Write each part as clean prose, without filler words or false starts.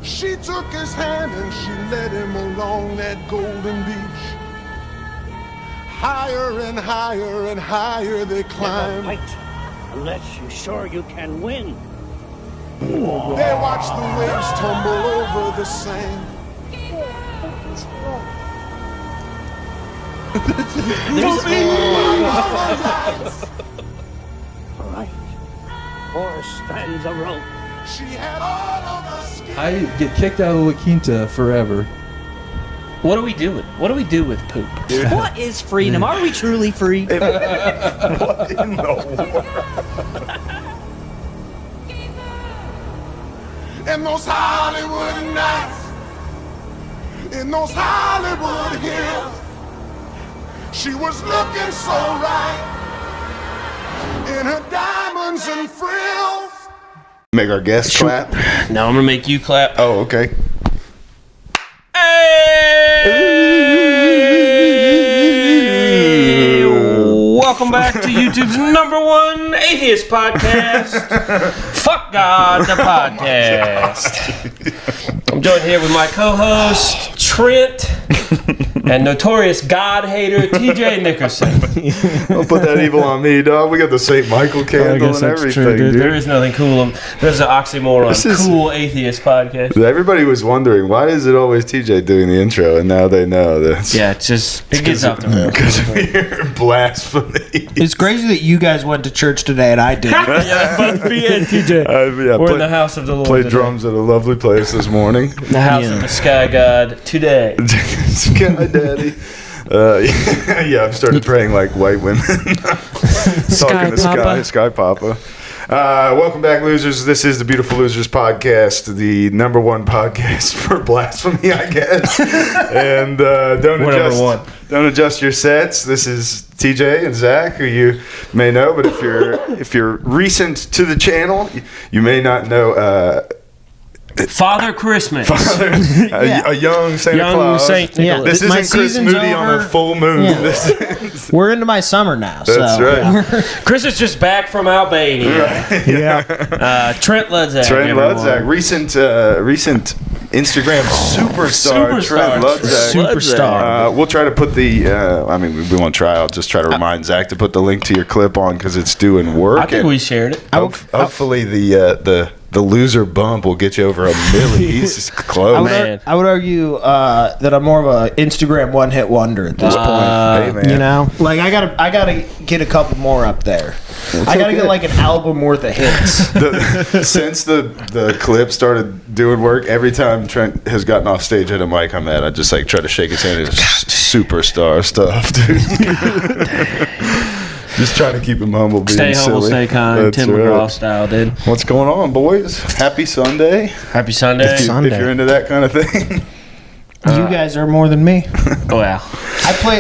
She took his hand and she led him along that golden beach. Higher and higher and higher they climbed. Never fight unless you're sure you can win. They watched the waves tumble over the sand. All right. 4 strands of rope. She had all of the skin. I get kicked out of La Quinta forever. What do we do with poop? What is freedom? Are we truly free? What in the world? In those Hollywood nights, in those Hollywood hills, she was looking so right in her diamonds and frills. Make our guests clap. Now I'm gonna make you clap. Oh, okay. Hey! Welcome back to YouTube's #1 atheist podcast. Fuck God, the podcast. I'm joined here with my co-host Trent and notorious God hater TJ Nickerson. Don't put that evil on me, dog. We got the St. Michael candle and everything, dude. There is nothing cool. There's an oxymoron. Cool atheist podcast. Everybody was wondering, why is it always TJ doing the intro? And now they know that. Yeah, it gets off the rails. Because of your blasphemy. It's crazy that you guys went to church today and I didn't. Yeah, both me and TJ. We're in the house of the Lord. Played drums at a lovely place this morning. The house of the Sky God today. Sky Daddy. Yeah, I've started praying like white women. Talking to Sky Papa. Welcome back, losers. This is the Beautiful Losers podcast, the #1 podcast for blasphemy, I guess. And don't adjust your sets. This is TJ and Zach, who you may know, but if you're recent to the channel, you may not know. Father Christmas. A young Santa Claus. This isn't Chris Moody on a full moon. Yeah. We're into my summer now. That's right. Chris is just back from Albania. Right. Yeah. Trent Ludzack. Trent Ludzack. Recent Instagram superstar. Trent Ludzack. Superstar. We'll try to put we won't try. I'll just try to remind Zach to put the link to your clip on because it's doing work. I think we shared it. Hopefully the loser bump will get you over 1 million. He's close. I would argue that I'm more of an Instagram one-hit wonder at this point. Hey, man. You know, like I gotta get a couple more up there. I gotta get like an album worth of hits. Since the clip started doing work, every time Trent has gotten off stage at a mic, I'm at. I just like try to shake his hand. It's superstar stuff, dude. Just trying to keep him humble, being Stay humble, silly. stay kind, That's Tim right. McGraw style, dude. What's going on, boys? Happy Sunday. Happy Sunday. If you're into that kind of thing. You guys are more than me. Oh, wow.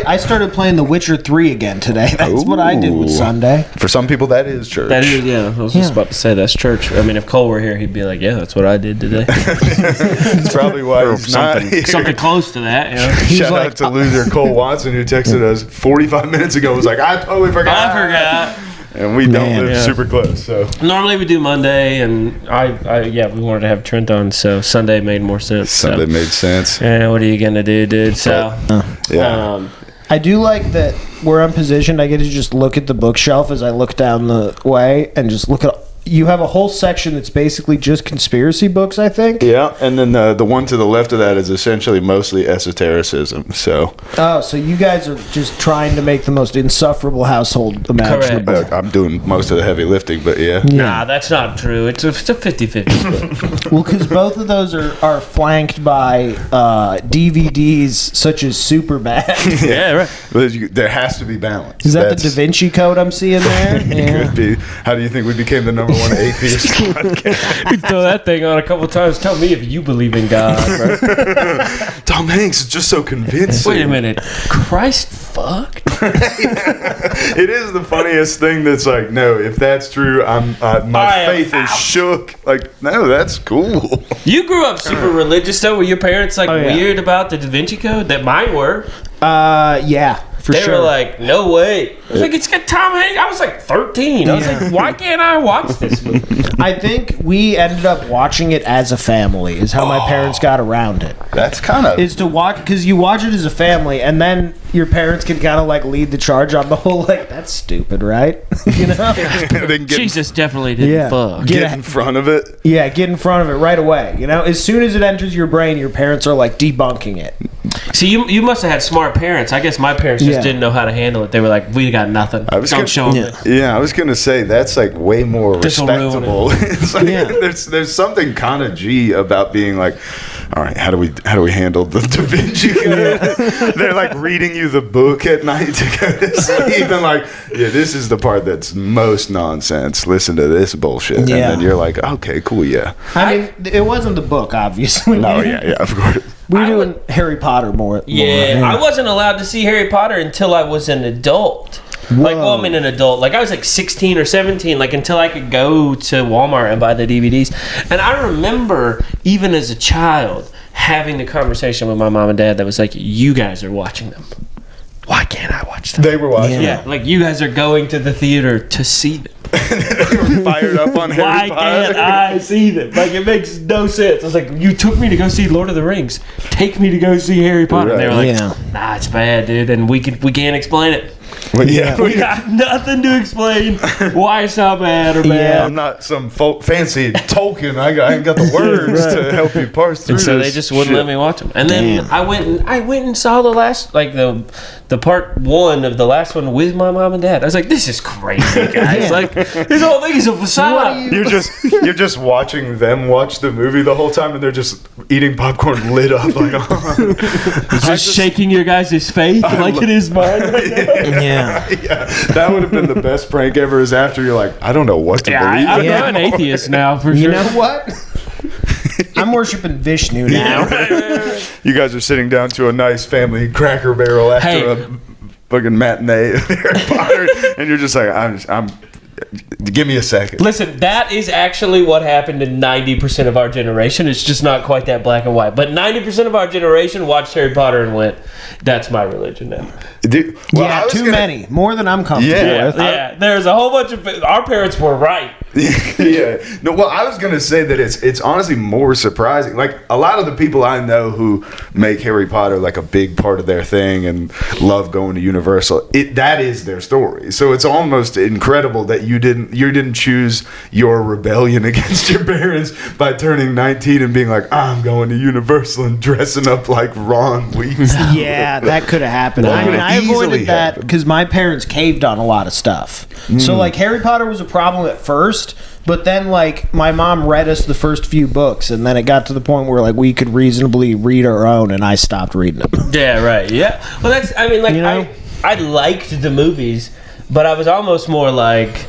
I started playing The Witcher 3 again today. That's what I did with Sunday. For some people, that is church. That is, yeah. I was just about to say that's church. I mean, if Cole were here, he'd be like, "Yeah, that's what I did today." That's probably why he's not here. Something close to that. You know? Shout out to loser Cole Watson, who texted us 45 minutes ago. Was like, "I totally forgot." I forgot. And we don't live super close, so normally we do Monday, and we wanted to have Trent on, so Sunday made more sense. Sunday made sense. Yeah, what are you gonna do, dude? So, I do like that where I'm positioned. I get to just look at the bookshelf as I look down the way and just look at. You have a whole section that's basically just conspiracy books, I think. Yeah, and then the one to the left of that is essentially mostly esotericism. So you guys are just trying to make the most insufferable household imaginable. Correct. I'm doing most of the heavy lifting, but yeah. Nah, that's not true. It's a 50-50 split. Well, because both of those are flanked by DVDs such as Superbad. Yeah, right. There has to be balance. Is that the Da Vinci Code I'm seeing there? Yeah. Could be. How do you think we became the #1 atheist podcast? You throw that thing on a couple times. Tell me if you believe in God, bro. Tom Hanks is just so convincing. Wait a minute. Christ fucked? It is the funniest thing that's like, no, if that's true, my faith is shook. Like, no, that's cool. You grew up super religious, though. Were your parents weird about the Da Vinci Code? That mine were. Yeah. for They sure. were like, no way. I was like, it's got Tom Hanks. I was like 13. I was like, why can't I watch this movie? I think we ended up watching it as a family. Is how my parents got around it. That's kind of... Is to watch because you watch it as a family, and then your parents can kind of like lead the charge on the whole like that's stupid, right? You know? they can Jesus definitely didn't Yeah. fuck. get in front of it. Yeah, get in front of it right away. You know, as soon as it enters your brain, your parents are like debunking it. See, you must have had smart parents. I guess my parents just Yeah. didn't know how to handle it. They were like, we got nothing. Don't show them this. Yeah, I was gonna say that's like way more This'll ruin respectable. It's like, Yeah. there's something kind of G about being like, all right, how do we handle the Da Vinci Code? They're like reading you the book at night to go to sleep, and like, yeah, this is the part that's most nonsense. Listen to this bullshit, and Yeah. then you're like, okay, cool, yeah. I mean, it wasn't the book, obviously. No, yeah, of course. We're doing Harry Potter more. Yeah, I wasn't allowed to see Harry Potter until I was an adult. Like, well, I mean, an adult. Like, I was like 16 or 17, like, until I could go to Walmart and buy the DVDs. And I remember, even as a child, having the conversation with my mom and dad that was like, you guys are watching them. Why can't I watch them? They were watching. Yeah, like, you guys are going to the theater to see them. They were fired up on Why Harry can't Potter. I see them? Like, it makes no sense. I was like, you took me to go see Lord of the Rings. Take me to go see Harry Potter. And they were like, Yeah. nah, it's bad, dude, and we can't explain it. Well, yeah, We got nothing to explain why it's not bad or bad. I'm not some fancy Tolkien. I ain't got the words to help you parse through. And so this they just wouldn't shit. let me watch them. And then I went and saw the last, like the part one of the last one with my mom and dad. I was like, this is crazy, guys. Like, this whole thing is a facade. You're just watching them watch the movie the whole time, and they're just eating popcorn lit up like, Just shaking your guys' faith like it is mine right now. Yeah. yeah, that would have been the best prank ever. Is after you're like, I don't know what to believe. I'm Yeah. an atheist now for You sure. know what? I'm worshiping Vishnu now. You guys are sitting down to a nice family Cracker Barrel after Hey. a fucking matinee of Harry Potter, and you're just like, I'm. Give me a second. Listen, that is actually what happened to 90% of our generation. It's just not quite that black and white. But 90% of our generation watched Harry Potter and went, that's my religion now. Dude, well, I Yeah, was too gonna- many. More than I'm comfortable Yeah. with. Yeah, there's a whole bunch of... Our parents were right. Yeah. No, well, I was gonna say that it's honestly more surprising. Like a lot of the people I know who make Harry Potter like a big part of their thing and love going to Universal, that is their story. So it's almost incredible that you didn't choose your rebellion against your parents by turning 19 and being like, I'm going to Universal and dressing up like Ron Weasley. Yeah, that could have happened. That I mean, I easily avoided that happened. because my parents caved on a lot of stuff. So, like, Harry Potter was a problem at first, but then, like, my mom read us the first few books, and then it got to the point where, like, we could reasonably read our own, and I stopped reading them. Yeah, right. Yeah. Well, that's... I mean, like, You know? I liked the movies, but I was almost more, like...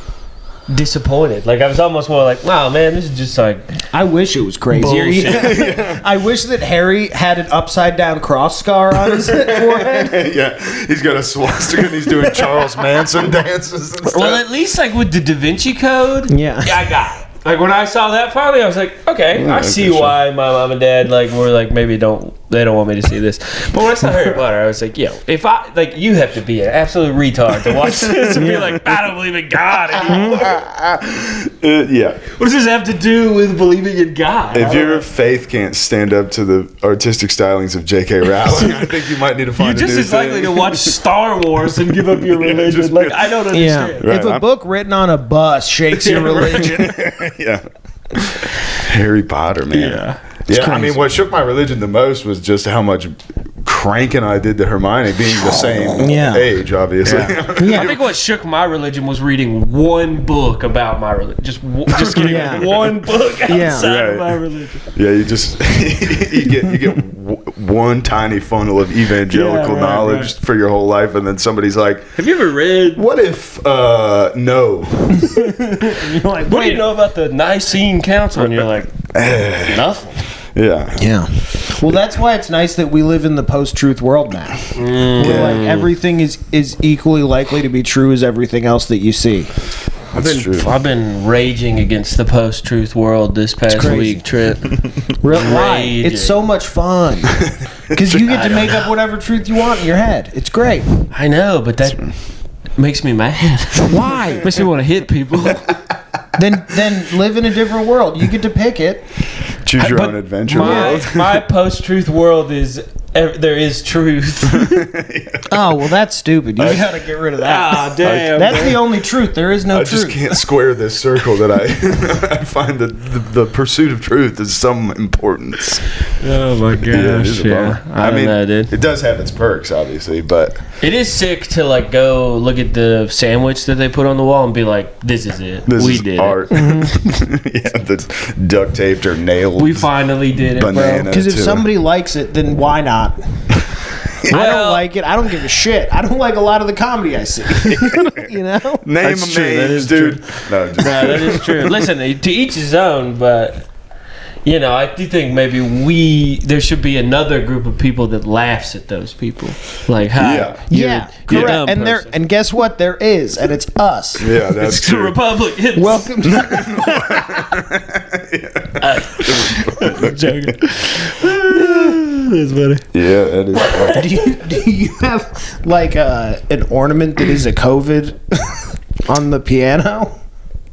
disappointed. Like, I was almost more like, wow, man, this is just like... I wish it was crazier. Bullshit. I wish that Harry had an upside-down cross scar on his forehead. Yeah, he's got a swastika and he's doing Charles Manson dances and stuff. Well, at least, like, with the Da Vinci Code, Yeah. I got it. Like, when I saw that finally, I was like, okay, I see why my mom and dad, like, were like, maybe they don't want me to see this. But when I saw Harry Potter, I was like, yo, if I, like, you have to be an absolute retard to watch this and be like, I don't believe in God anymore. Yeah. What does this have to do with believing in God? If your faith can't stand up to the artistic stylings of J.K. Rowling, I think you might need to You're find a just new as likely to thing. watch Star Wars and give up your religion. just Like, be- I don't Yeah. understand. Right, If a I'm- book written on a bus shakes your religion. Yeah. Harry Potter, man. Yeah. Yeah, I mean, what shook my religion the most was just how much cranking I did to Hermione, being the same Yeah. age, obviously. Yeah. I think what shook my religion was reading one book about my religion. Just getting Yeah. one book outside Right. of my religion. Yeah, you just you get one tiny funnel of evangelical Yeah, right, knowledge right. for your whole life, and then somebody's like, Have you ever read? "What if no?" You're like, What do you know about the Nicene Council? And you're like, nothing. Yeah. Yeah. Well, that's why it's nice that we live in the post-truth world now. Where, like, everything is equally likely to be true as everything else that you see. I've been raging against the post-truth world this past week, Trent. Why? It's so much fun because you get to make up whatever truth you want in your head. It's great. I know, but that makes me mad. Why? Makes me want to hit people. Then live in a different world. You get to pick it. Choose your own adventure world. My post-truth world is there is truth. Oh, well, that's stupid. You gotta get rid of that. Ah, damn. That's the only truth. There is no I truth. just can't square this circle that I find that the pursuit of truth is some importance. Oh my gosh, it is a bummer. I mean, know, dude. It does have its perks, obviously, but it is sick to like go look at the sandwich that they put on the wall and be like, "This is it. this did is art. The duct taped or nailed. We finally did it, banana bro." Because if to- somebody likes it, then why not? I don't like it. I don't give a shit. I don't like a lot of the comedy I see. You know? Name That's them true. That names, is dude. No, No, that is true. Listen, to each his own, but you know, I do think maybe there should be another group of people that laughs at those people. Like, hi, Yeah, you're a correct. dumb And person. and guess what? There is, and it's us. yeah, that's It's the true. Republicans. Welcome to Joking. That's funny. Yeah, that is. do you have like an ornament that is a COVID on the piano?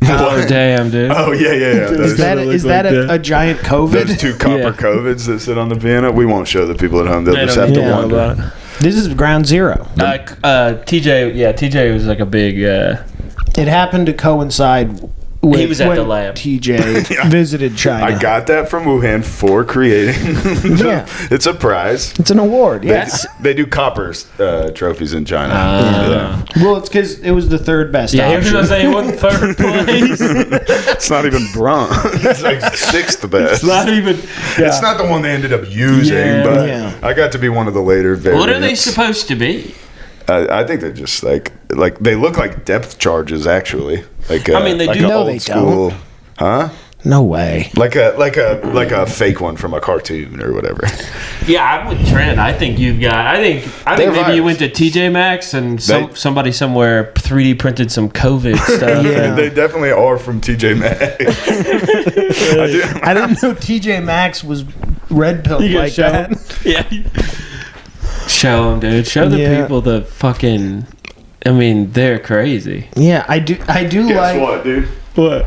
Oh damn, dude. Oh yeah. Is that a giant COVID? Those two copper Yeah. COVIDs that sit on the piano. We won't show the people at home. They'll They just don't have to even know wonder. about it. This is ground zero. TJ was like a big. It happened to coincide with He was at when the lab. TJ visited China. I got that from Wuhan for creating. Yeah. It's a prize. It's an award. They, Yes. they do copper trophies in China. Well, it's because it was the third best Yeah, he was option. gonna say he won third place. It's not even bronze. It's like sixth best. Not even. It's not the one they ended up using, Yeah. but Yeah. I got to be one of the later variants. What are they supposed to be? I think they're just like they look like depth charges actually. Like I mean, they like do- a No, old they school, huh? No way. Like a fake one from a cartoon or whatever. Yeah, I'm with Trent. I think you've got. I think They're maybe you virus. went to TJ Maxx and They- somebody somewhere 3D printed some COVID stuff. Yeah. They definitely are from TJ Maxx. I didn't know TJ Maxx was red pill You gotta like show that. 'em. Yeah. Show them, dude. Show the Yeah. people the fucking. I mean, they're crazy. Yeah, I do Guess like. what, dude? What?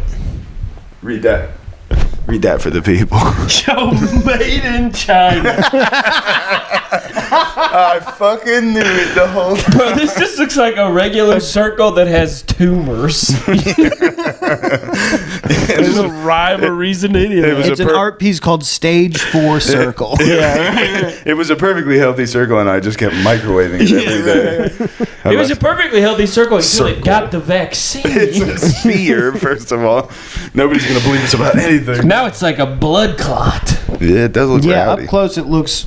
Read that. Read that for the people. Show made in China. I fucking knew it the whole time. Bro, this just looks like a regular circle that has tumors. There's a rhyme or reason to any of it that. was It's a an per- art piece called Stage 4 Circle. It was a perfectly healthy circle, and I just kept microwaving it every day. It was a perfectly healthy circle until it Circle. got the vaccine. It's a sphere, first of all. Nobody's gonna believe us about anything. Now it's like a blood clot. Yeah, it does look Yeah, rowdy. up close it looks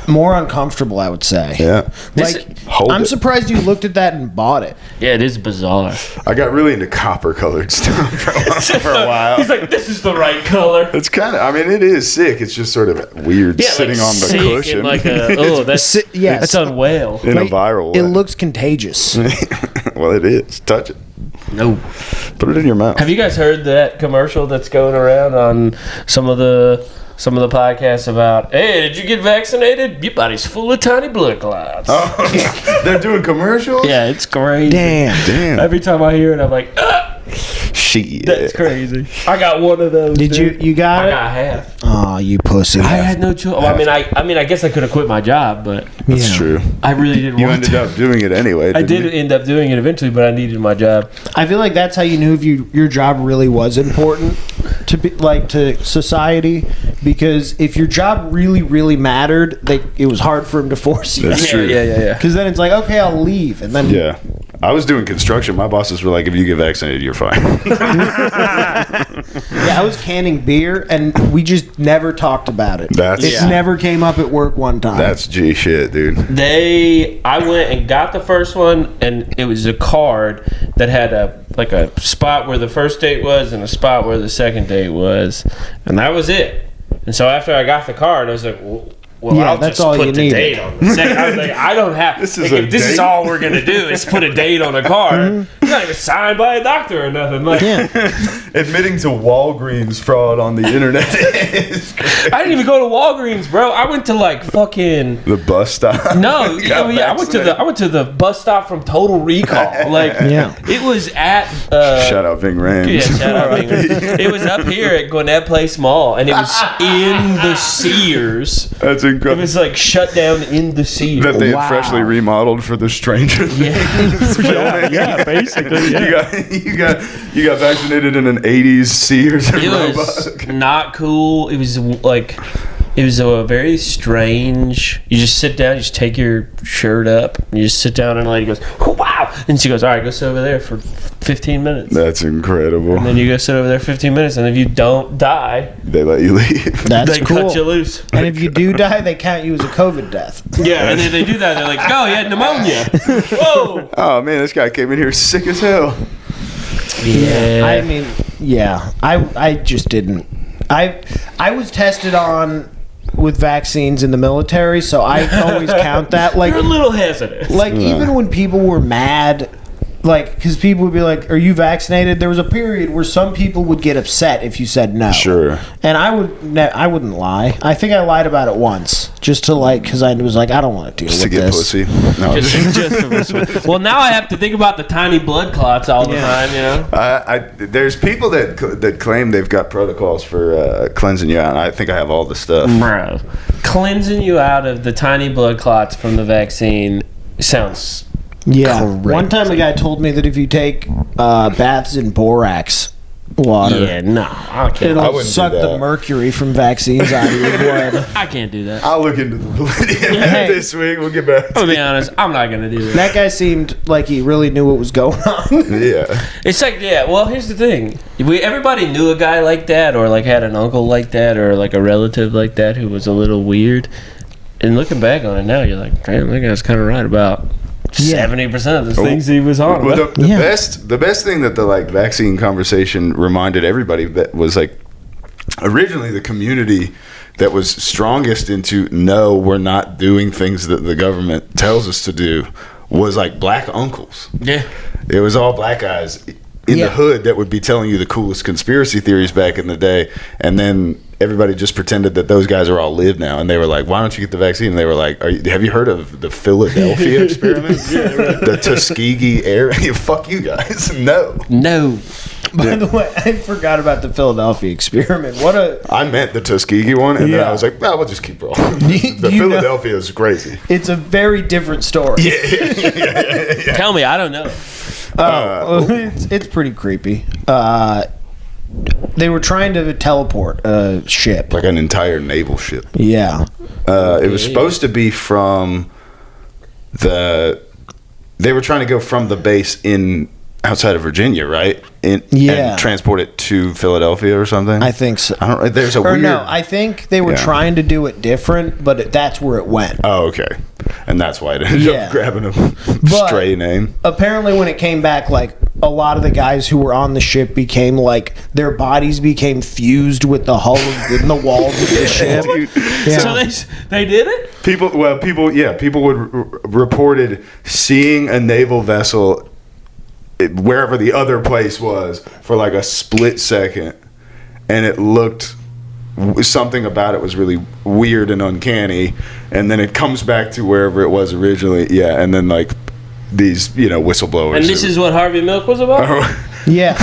more uncomfortable, I would say. Yeah. Like, Hold I'm it. surprised you looked at that and bought it. Yeah, it is bizarre. I got really into copper colored stuff for a while. He's like, this is the right color. It's kind of, I mean, it is sick. It's just sort of weird Yeah, sitting like on the sick cushion. and like a, oh, that's Yeah, that's unwell. in like, a viral way. It looks contagious. Well, it is. Touch it. No. Put it in your mouth. Have you guys heard that commercial that's going around on some of the podcasts about, hey, did you get vaccinated? Your body's full of tiny blood clots. Oh, they're doing commercials? Yeah, it's crazy. Damn. Every time I hear it, I'm like, Shit. that's crazy. I got one of those. Did dude. you got I it? got half. Oh, you pussy. I had no choice. Well, I mean, I guess I could have quit my job, but That's Yeah. true. I really didn't You want ended to. up doing it anyway. I didn't did you? end up doing it eventually, but I needed my job. I feel like that's how you knew if your job really was important to be like to society, because if your job really mattered, it was hard for him to force you. That's true. Yeah. Because then it's like, okay, I'll leave, and then Yeah. I was doing construction. My bosses were like, if you get vaccinated, you're fine. yeah, I was canning beer, and we just never talked about it. That's- it Yeah. never came up at work one time. That's G shit, dude. I went and got the first one, and it was a card that had a spot where the first date was and a spot where the second date was, and that was it. And so after I got the card, I was like, well, well, Yeah, I'll that's just all put you the needed. date on the second. I was like, I don't have. This is like, a if this is date? all we're gonna do is put a date on a card. It's not even signed by a doctor or nothing. Like, Yeah. Admitting to Walgreens fraud on the internet is great. I didn't even go to Walgreens, bro. I went to like fucking. The bus stop. No, Got I went to the bus stop from Total Recall. Like, Yeah. it was at. Shout out Ving Rhames. Yeah, shout out. It was up here at Gwinnett Place Mall, and it was in the Sears. That's It incredible. was like shut down in the Sears. That they had freshly remodeled for the Stranger Things. yeah, basically. Yeah. You got vaccinated in an 80s Sears and It was Roebuck. not cool. It was like, it was a very strange. You just sit down, you just take your shirt up, you just sit down, and the lady goes, "Oh, wow," and she goes, "All right, go sit over there for 15 minutes." That's incredible. And then you go sit over there 15 minutes, and if you don't die, They let you leave. That's they cool. cut you loose. And if you do die, they count you as a COVID death. Yeah, and then they do that. They're like, "Oh, you had pneumonia." Whoa. Oh man, this guy came in here sick as hell. Yeah. I mean, yeah. I just didn't. I was tested on with vaccines in the military, so I always count that. Like, You're a little hesitant. like even when people were mad, like, because people would be like, "Are you vaccinated?" There was a period where some people would get upset if you said no. Sure. And I wouldn't lie. I think I lied about it once, just to like, because I was like, I don't want to deal Just to with get this. pussy. No, Well, now I have to think about the tiny blood clots all the time, you know? there's people that claim they've got protocols for cleansing you out. And I think I have all the stuff. Bro. Cleansing you out of the tiny blood clots from the vaccine sounds... Yeah. Correct. One time a guy told me that if you take baths in borax water, Yeah, no. I can't. I it'll wouldn't suck do the that. mercury from vaccines out of your blood. I can't do that. I'll look into the validity of Hey. this week. We'll get back I'm to going to be honest. I'm not going to do that. That guy seemed like he really knew what was going on. Yeah. It's like, yeah, well, here's the thing. Everybody knew a guy like that, or like had an uncle like that, or like a relative like that who was a little weird. And looking back on it now, you're like, damn, that guy's kind of right about 70% of the things he was on Well, about. the best thing that the like vaccine conversation reminded everybody that was like originally the community that was strongest into no, we're not doing things that the government tells us to do was like black uncles. Yeah. It was all black guys in Yeah. the hood that would be telling you the coolest conspiracy theories back in the day, and then everybody just pretended that those guys are all live now, and they were like, "Why don't you get the vaccine?" And they were like, "Have you heard of the Philadelphia experiment? The Tuskegee area? Fuck you guys, no." No. By the way, I forgot about the Philadelphia experiment. What a... I meant the Tuskegee one, and then Yeah. I was like, "Well, we'll just keep rolling." The you know- Philadelphia is crazy. It's a very different story. Tell me, I don't know. It's pretty creepy. They were trying to teleport a ship. Like an entire naval ship. Yeah. It was supposed to be from the. They were trying to go from the base in outside of Virginia, right? Yeah. And transport it to Philadelphia or something. I think so. I don't. There's a Or weird. no, I think they were Yeah. trying to do it different, but that's where it went. Oh, okay. And that's why it ended Yeah. up grabbing a But- stray name. Apparently, when it came back, like a lot of the guys who were on the ship became like their bodies became fused with the hull and the walls of the ship. Dude, Yeah. So they did it? people reported seeing a naval vessel wherever the other place was for like a split second, and it looked something about it was really weird and uncanny, and then it comes back to wherever it was originally. Yeah, and then like these whistleblowers. And this is what Harvey Milk was about? Yeah,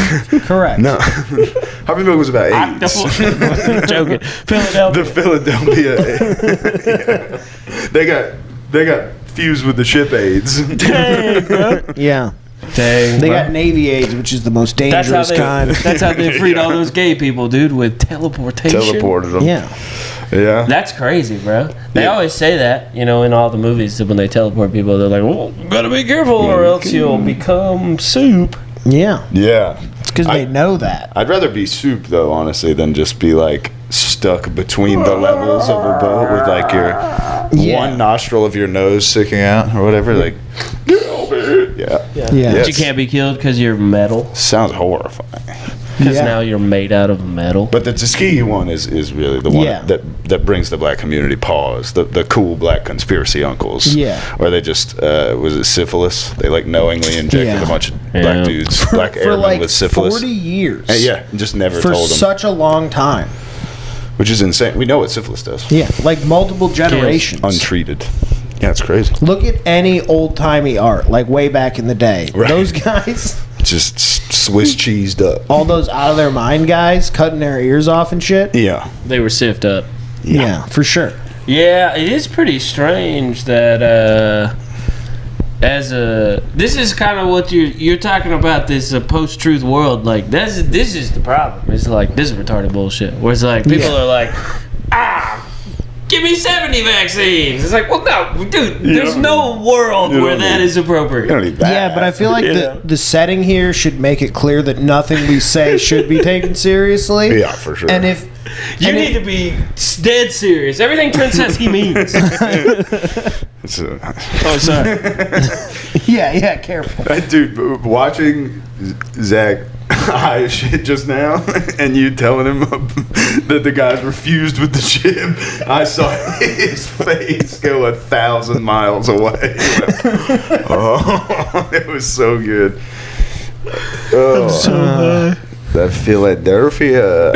correct. no. Harvey Milk was about I'm AIDS. joking. Philadelphia. The Philadelphia. Yeah. They got fused with the ship AIDS. Dang, bro. Yeah, Dang. they got Navy AIDS, which is the most dangerous kind. That's how they freed all those gay people, dude, with teleportation. Teleported them. Yeah, Yeah. That's crazy, bro. They Yeah. always say that, in all the movies, that when they teleport people, they're like, well, you gotta be careful or else you'll become soup. yeah. Yeah. It's because they know that. I'd rather be soup though, honestly, than just be like stuck between the levels of a boat with like your one nostril of your nose sticking out or whatever. Like, yeah. Yeah. But you can't be killed because you're metal. Sounds horrifying. because Yeah. now you're made out of metal. But the Tuskegee one is really the one Yeah. that brings the black community pause. The cool black conspiracy uncles. Yeah. Or they just was it syphilis? They like knowingly injected Yeah. a bunch of Yeah. black dudes, black For airmen like with syphilis. 40 years. Yeah, just never For told them, such a long time. which is insane. We know what syphilis does. Yeah, like multiple generations. Untreated. Yeah, it's crazy. Look at any old-timey art, like way back in the day. Right. Those guys, Just Swiss cheesed up. all those out-of-their-mind guys, cutting their ears off and shit. Yeah. They were sieved up. Yeah, for sure. Yeah, it is pretty strange that this is kind of what you're talking about, this post-truth world. Like this is the problem. It's like, this is retarded bullshit. Where it's like people are like, give me 70 vaccines. It's like, well, no, dude, there's no world where that is appropriate. You don't need that. Yeah, but I feel like Yeah. the setting here should make it clear that nothing we say should be taken seriously. Yeah, for sure. And if You need to be dead serious. Everything Trent says, he means. It's a- Oh, sorry. yeah, careful. Dude, watching Zach high shit just now, and you telling him that the guys refused with the chip, I saw his face go 1,000 miles away. Oh, it was so good. Oh, that Philadelphia.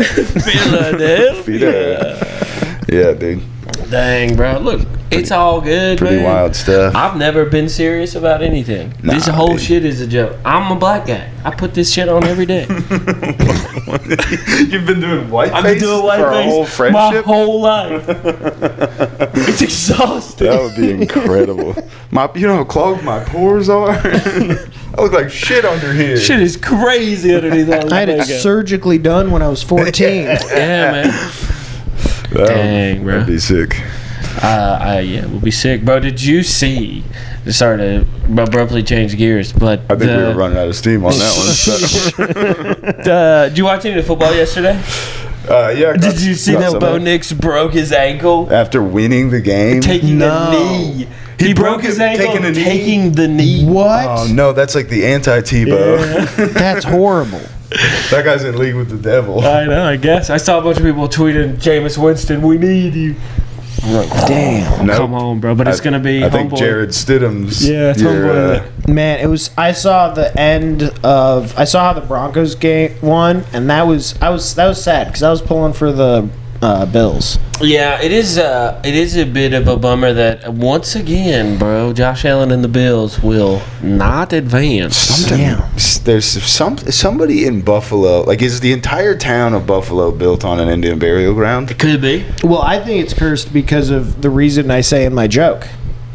Yeah, dude. Dang, bro. Look, it's all good, Pretty man. wild stuff. I've never been serious about anything. Nah, this whole dude. shit is a joke. I'm a black guy. I put this shit on every day. You've been doing whiteface I've been doing white for a whole face my friendship? whole life. It's exhausting. That would be incredible. You know how clogged my pores are? I look like shit under here. Shit is crazy underneath all this I had it makeup. surgically done when I was 14. Yeah, man. Dang, bro. That'd be sick. Yeah, we'll be sick, bro. Did you see? Sorry to abruptly change gears, but I think we were running out of steam on that one. So. did you watch any of the football yesterday? Yeah. Did you see that Bo Nix broke his ankle After winning the game? taking No. a knee? He broke broke his it ankle taking a knee? taking the knee. What? Oh, no, that's like the anti-Tebow. That's horrible. That guy's in league with the devil. I know, I guess. I saw a bunch of people tweeting, Jameis Winston, we need you. I'm like, Damn. Nope. come on, bro. But it's going to be I think homeboy. Jared Stidham's. Yeah, it's your, homeboy. Man, it was. I saw the end of. I saw how the Broncos game won, and that was sad because I was pulling for the Bills. Yeah, it is a bit of a bummer that, once again, bro, Josh Allen and the Bills will not advance. Yeah. There's somebody in Buffalo. Like, is the entire town of Buffalo built on an Indian burial ground? It could be. Well, I think it's cursed because of the reason I say in my joke.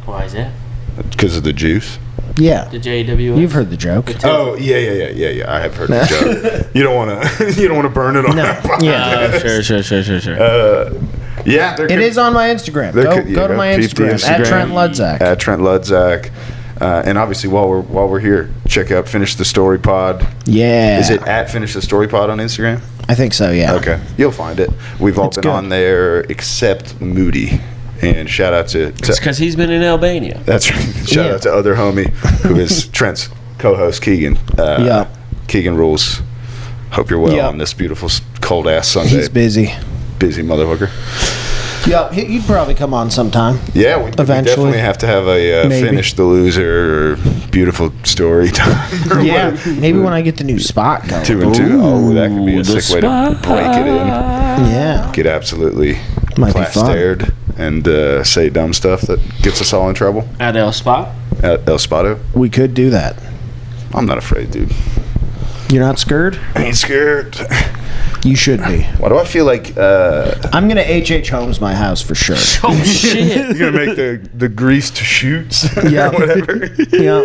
Why is that? Because of the juice? Yeah, The JWS? you've heard the joke. Oh, yeah. I have heard the joke. You don't want to burn it on that podcast. Yeah, Sure. Yeah, it is on my Instagram. Go to my peep the Instagram at Trent Ludzack. At Trent Ludzack. And obviously, while we're here, check out Finish the Story Pod. Yeah, Is it at Finish the Story Pod on Instagram? I think so. Yeah. Okay, you'll find it. We've all It's been good. on there except Moody. And shout out to It's because he's been in Albania. that's right. Shout out to other homie who is Trent's co-host Keegan. Yeah. Keegan rules. Hope you're well Yeah. on this beautiful cold ass Sunday. He's busy. Busy motherfucker. Yeah, he'd probably come on sometime. Yeah, we Eventually. definitely have to have a Maybe. Finish the Loser or beautiful story time. or Yeah, whatever. maybe when I get the new spot going. 2 and 2. Oh, that could be a the sick way to break it in. Yeah, Get absolutely Might be fun. plastered and say dumb stuff that gets us all in trouble. At El Spot? At El Spado. we could do that. I'm not afraid, dude. You're not scared? I ain't scared. You should be. Why do I feel like I'm gonna H.H. Holmes my house for sure. Oh, shit. you're gonna make the greased shoots Yeah. or whatever? Yeah.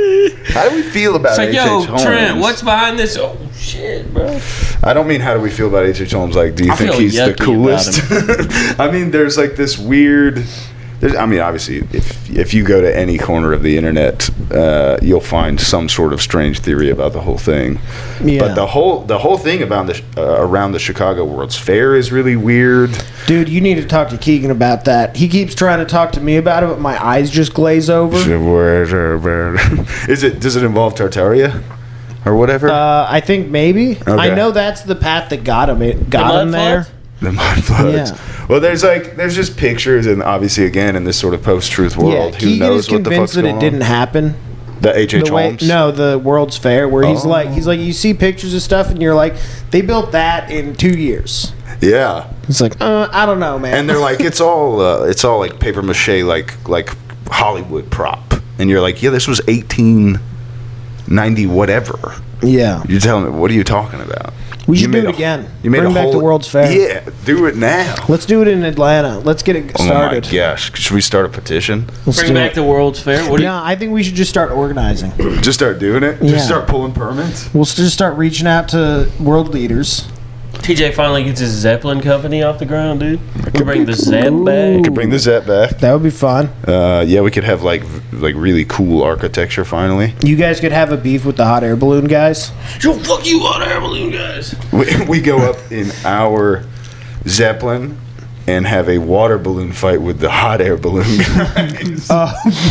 How do we feel about It's like, H.H. yo, Holmes? Trent, what's behind this? Oh, shit, bro. I don't mean how do we feel about H.H. Holmes. Like, do you I think feel he's the yucky coolest? I mean, there's like this weird. I mean, obviously, if you go to any corner of the internet, you'll find some sort of strange theory about the whole thing. Yeah. But the whole thing about around the Chicago World's Fair is really weird. Dude, you need to talk to Keegan about that. He keeps trying to talk to me about it, but my eyes just glaze over. Does it involve Tartaria? or whatever? I think maybe. Okay. I know that's the path that got him there. The mud floods. Yeah. Well, there's just pictures, and obviously, again, in this sort of post-truth world, who Keegan knows is what the fuck's convinced that going it didn't on? happen. The H.H. Holmes? No, the World's Fair, where he's Oh. like, you see pictures of stuff, and you're like, they built that in 2 years. Yeah. It's like, I don't know, man. And they're like, it's all like paper mache, like Hollywood prop. And you're like, yeah, this was 1890 whatever. yeah, You're telling me, what are you talking about? we You should do made it a- again. You made Bring a back whole, the World's Fair. Yeah, do it now. Let's do it in Atlanta. Let's get it started. Oh my gosh. Should we start a petition? Let's Bring do back it. the World's Fair. What do you, No, I think we should just start organizing. Just start doing it? Yeah. Just start pulling permits? We'll just start reaching out to world leaders. TJ finally gets his Zeppelin company off the ground, dude. We bring the Zepp back. Could bring the Zep back. That would be fun. Yeah, we could have like really cool architecture finally. You guys could have a beef with the hot air balloon guys. Yo, fuck you, hot air balloon guys. We go up in our Zeppelin and have a water balloon fight with the hot air balloon guys.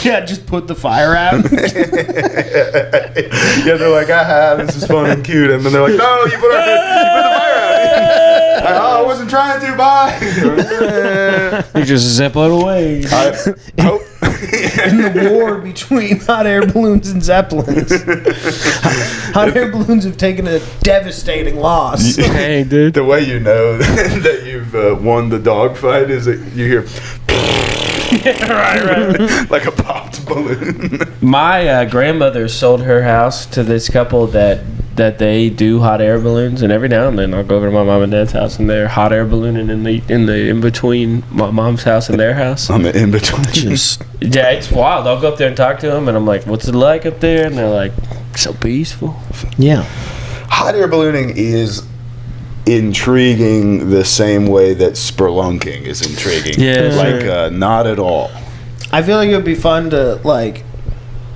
Yeah, just put the fire out. Yeah, they're like, this is fun and cute. And then they're like, no, you put the fire out. I wasn't trying to, bye. You just Zeppelin away. In the war between hot air balloons and zeppelins. Hot air balloons have taken a devastating loss. Hey, dude. The way you know that you've won the dogfight is that you hear right. like a popped balloon. My grandmother sold her house to this couple that they do hot air balloons, and every now and then I'll go over to my mom and dad's house and they're hot air ballooning in between my mom's house and their house. On the in between. Yeah, it's wild. I'll go up there and talk to them, and I'm like, "What's it like up there?" And they're like, "So peaceful." Yeah. Hot air ballooning is intriguing the same way that spelunking is intriguing. Yeah, like sure. not at all. I feel like it would be fun to, like,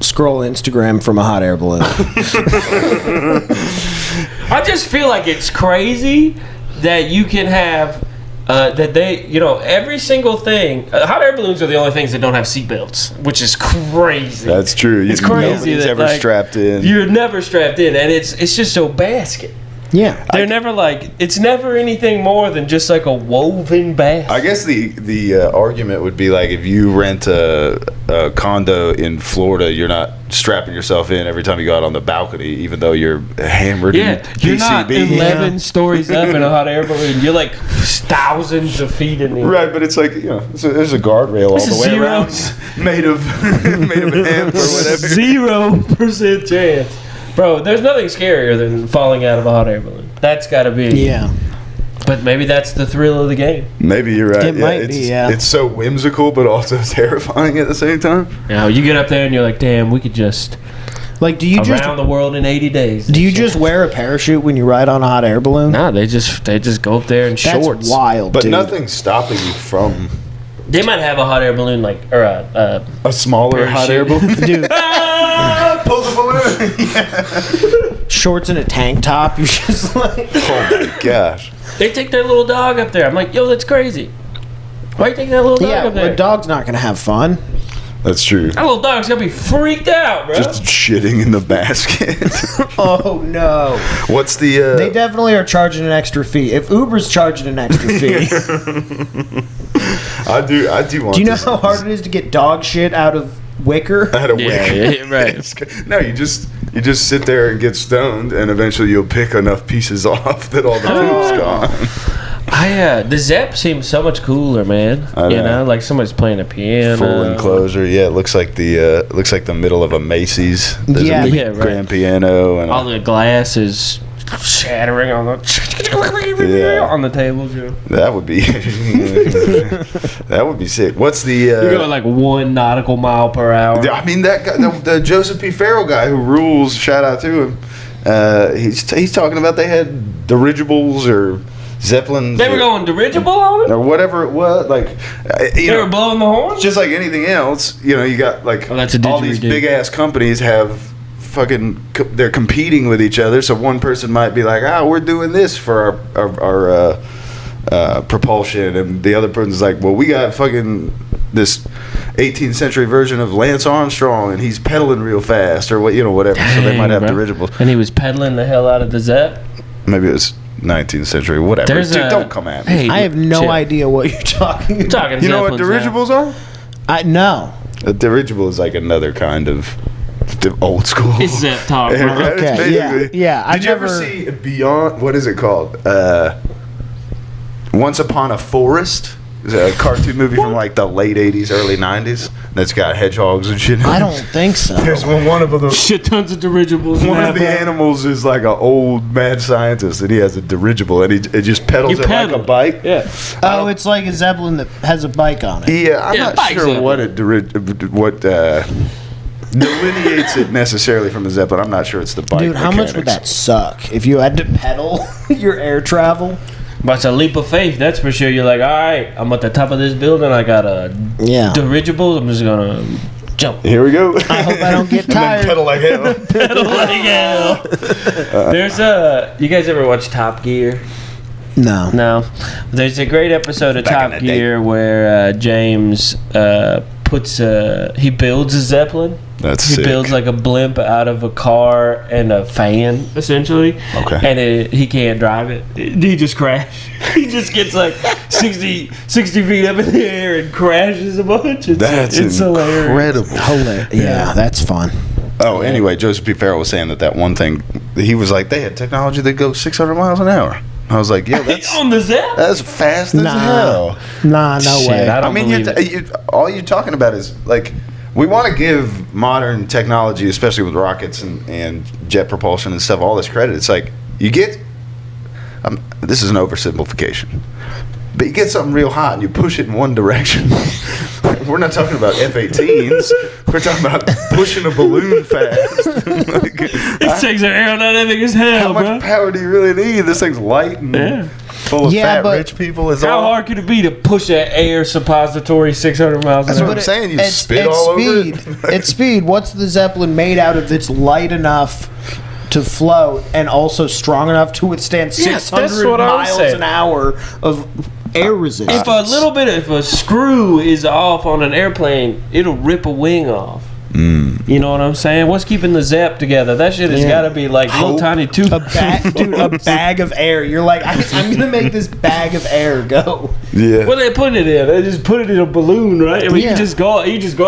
scroll Instagram from a hot air balloon. I just feel like it's crazy that you can have that they, every single thing. Hot air balloons are the only things that don't have seatbelts, which is crazy. That's true. It's crazy Nobody's that, ever like, strapped in. You're never strapped in, and it's just so basket. Yeah. They're never like, it's never anything more than just like a woven basket. I guess the argument would be like, if you rent a condo in Florida, you're not strapping yourself in every time you go out on the balcony, even though you're hammered in you're not PCB. 11 stories up in a hot air balloon. You're like thousands of feet in the air. Right, but it's like, there's a guardrail all the way zero. around, made of hemp or whatever. 0% chance. Bro, there's nothing scarier than falling out of a hot air balloon. That's got to be. Yeah. But maybe that's the thrill of the game. Maybe you're right. It might be, yeah. It's so whimsical, but also terrifying at the same time. You get up there and you're like, damn, we could just Like, do you around the world in 80 days. do you just wear a parachute when you ride on a hot air balloon? Nah, they just go up there in That's shorts. wild, But dude. nothing's stopping you from They might have a hot air balloon or a a smaller hot air Parachute. balloon. Dude, Pull the balloon. shorts and a tank top. You're just like, Oh my gosh. They take their little dog up there. I'm like, yo, that's crazy. Why you take that little dog yeah, up there? a dog's not gonna have fun. That's true. That little dog's gonna be freaked out, bro. Just shitting in the basket. Oh no! What's the? They definitely are charging an extra fee. If Uber's charging an extra fee, I do want. do you know how hard it is to get dog shit out of wicker? Out of Yeah, wick. yeah, right. No, you just sit there and get stoned, and eventually you'll pick enough pieces off that all the poop's gone. The Zepp seems so much cooler, man. I know. Like somebody's playing a piano. Full enclosure. Yeah, it looks like the middle of a Macy's. There's Yeah. a big Yeah, right. grand piano and All the glass is shattering on the on the tables. that would be that would be sick. What's the? You're going like 1 nautical mile per hour. I mean, that guy, the Joseph P. Farrell guy who rules. Shout out to him. He's talking about they had dirigibles or Zeppelins. They were going dirigible on it? or whatever it was. Like They were blowing the horn? just like anything else. You got like Oh, that's a all these didgeridoo. big ass companies have fucking. They're competing with each other. So one person might be like, we're doing this for our propulsion, and the other person's like, well, we got fucking this 18th century version of Lance Armstrong, and he's pedaling real fast, or whatever. So they might have dirigibles. And he was pedaling the hell out of the Zepp. Maybe it was 19th century, whatever. Dude, don't come at me. Hey, I have no idea what you're talking about. Talking you know what dirigibles are? No. A dirigible is like another kind of old school. It's Zepp talk, bro. Okay, yeah. Did you ever see Beyond? What is it called? Once Upon a Forest. It's a cartoon movie from like the late 80s, early 90s. That's got hedgehogs and shit. I don't think so. There's one of the shit tons of dirigibles. One of the animals is like an old mad scientist, and he has a dirigible, and it just pedals it like a bike. Yeah. Oh, it's like a zeppelin that has a bike on it. Yeah, I'm not sure what delineates it necessarily from the zeppelin. I'm not sure it's the bike. Dude, how much would that suck if you had to pedal your air travel? But it's a leap of faith, that's for sure. You're like, all right, I'm at the top of this building. I got a dirigible. I'm just gonna jump. Here we go. I hope I don't get tired. And then pedal like hell. Pedal like hell. There's you guys ever watch Top Gear? No. There's a great episode of Top Gear where James builds a Zeppelin. That's sick. He builds like a blimp out of a car and a fan, essentially. Okay. And he can't drive it. He just crashes. He just gets like 60 feet up in the air and crashes a bunch. It's incredible. Hilarious. Yeah, that's fun. Oh, anyway, Joseph P. Farrell was saying that one thing, he was like, they had technology that goes 600 miles an hour. I was like, yeah, that's on the Zepp. That's fast as hell. Nah, no way. I mean, all you're talking about is like, we want to give modern technology, especially with rockets and jet propulsion and stuff, all this credit. It's like you get. This is an oversimplification, but you get something real hot and you push it in one direction. We're not talking about F-18s. We're talking about pushing a balloon fast. This thing's aerodynamic as hell, bro. How much power do you really need? This thing's light and full of fat rich people. How hard could it be to push an air suppository 600 miles an hour? That's what I'm saying. You spit all over it. At speed, what's the Zeppelin made out of that's light enough to float and also strong enough to withstand 600 miles an hour of air resistance? If a screw is off on an airplane, it'll rip a wing off. You know what I'm saying? What's keeping the Zepp together? That shit has got to be like little tiny tube. A bag of air. You're like, I'm gonna make this bag of air go. Yeah. What are they putting it in? They just put it in a balloon, right? I mean, you just go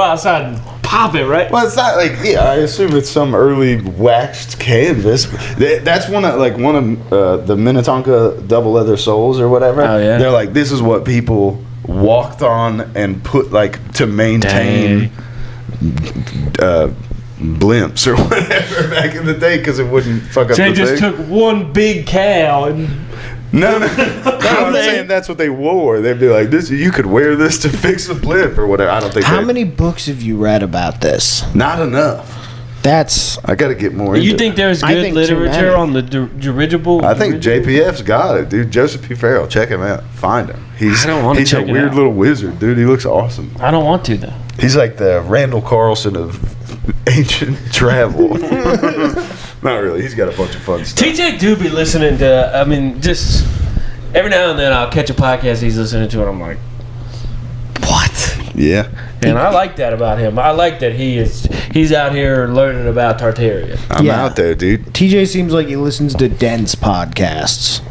outside and pop it, right? Well, it's not like I assume it's some early waxed canvas. That's one of the Minnetonka double leather soles or whatever. Oh yeah. They're like, this is what people walked on and put like to maintain. Blimps or whatever back in the day because it wouldn't fuck up so the they just thing. took one big cow and no, I'm saying that's what they wore. They'd be like, "This, you could wear this to fix a blimp or whatever." I don't think. How many books have you read about this? Not enough. I got to get more into You think there's good literature on the dirigible? I think JPF's got it, dude. Joseph P. Farrell. Check him out. Find him. He's a weird little wizard, dude. He looks awesome. I don't want to, though. He's like the Randall Carlson of ancient travel. Not really. He's got a bunch of fun stuff. TJ do be listening to, just every now and then I'll catch a podcast he's listening to and I'm like, what? Yeah. And I like that about him. I like that he's out here learning about Tartaria. I'm out there, dude. TJ seems like he listens to dense podcasts.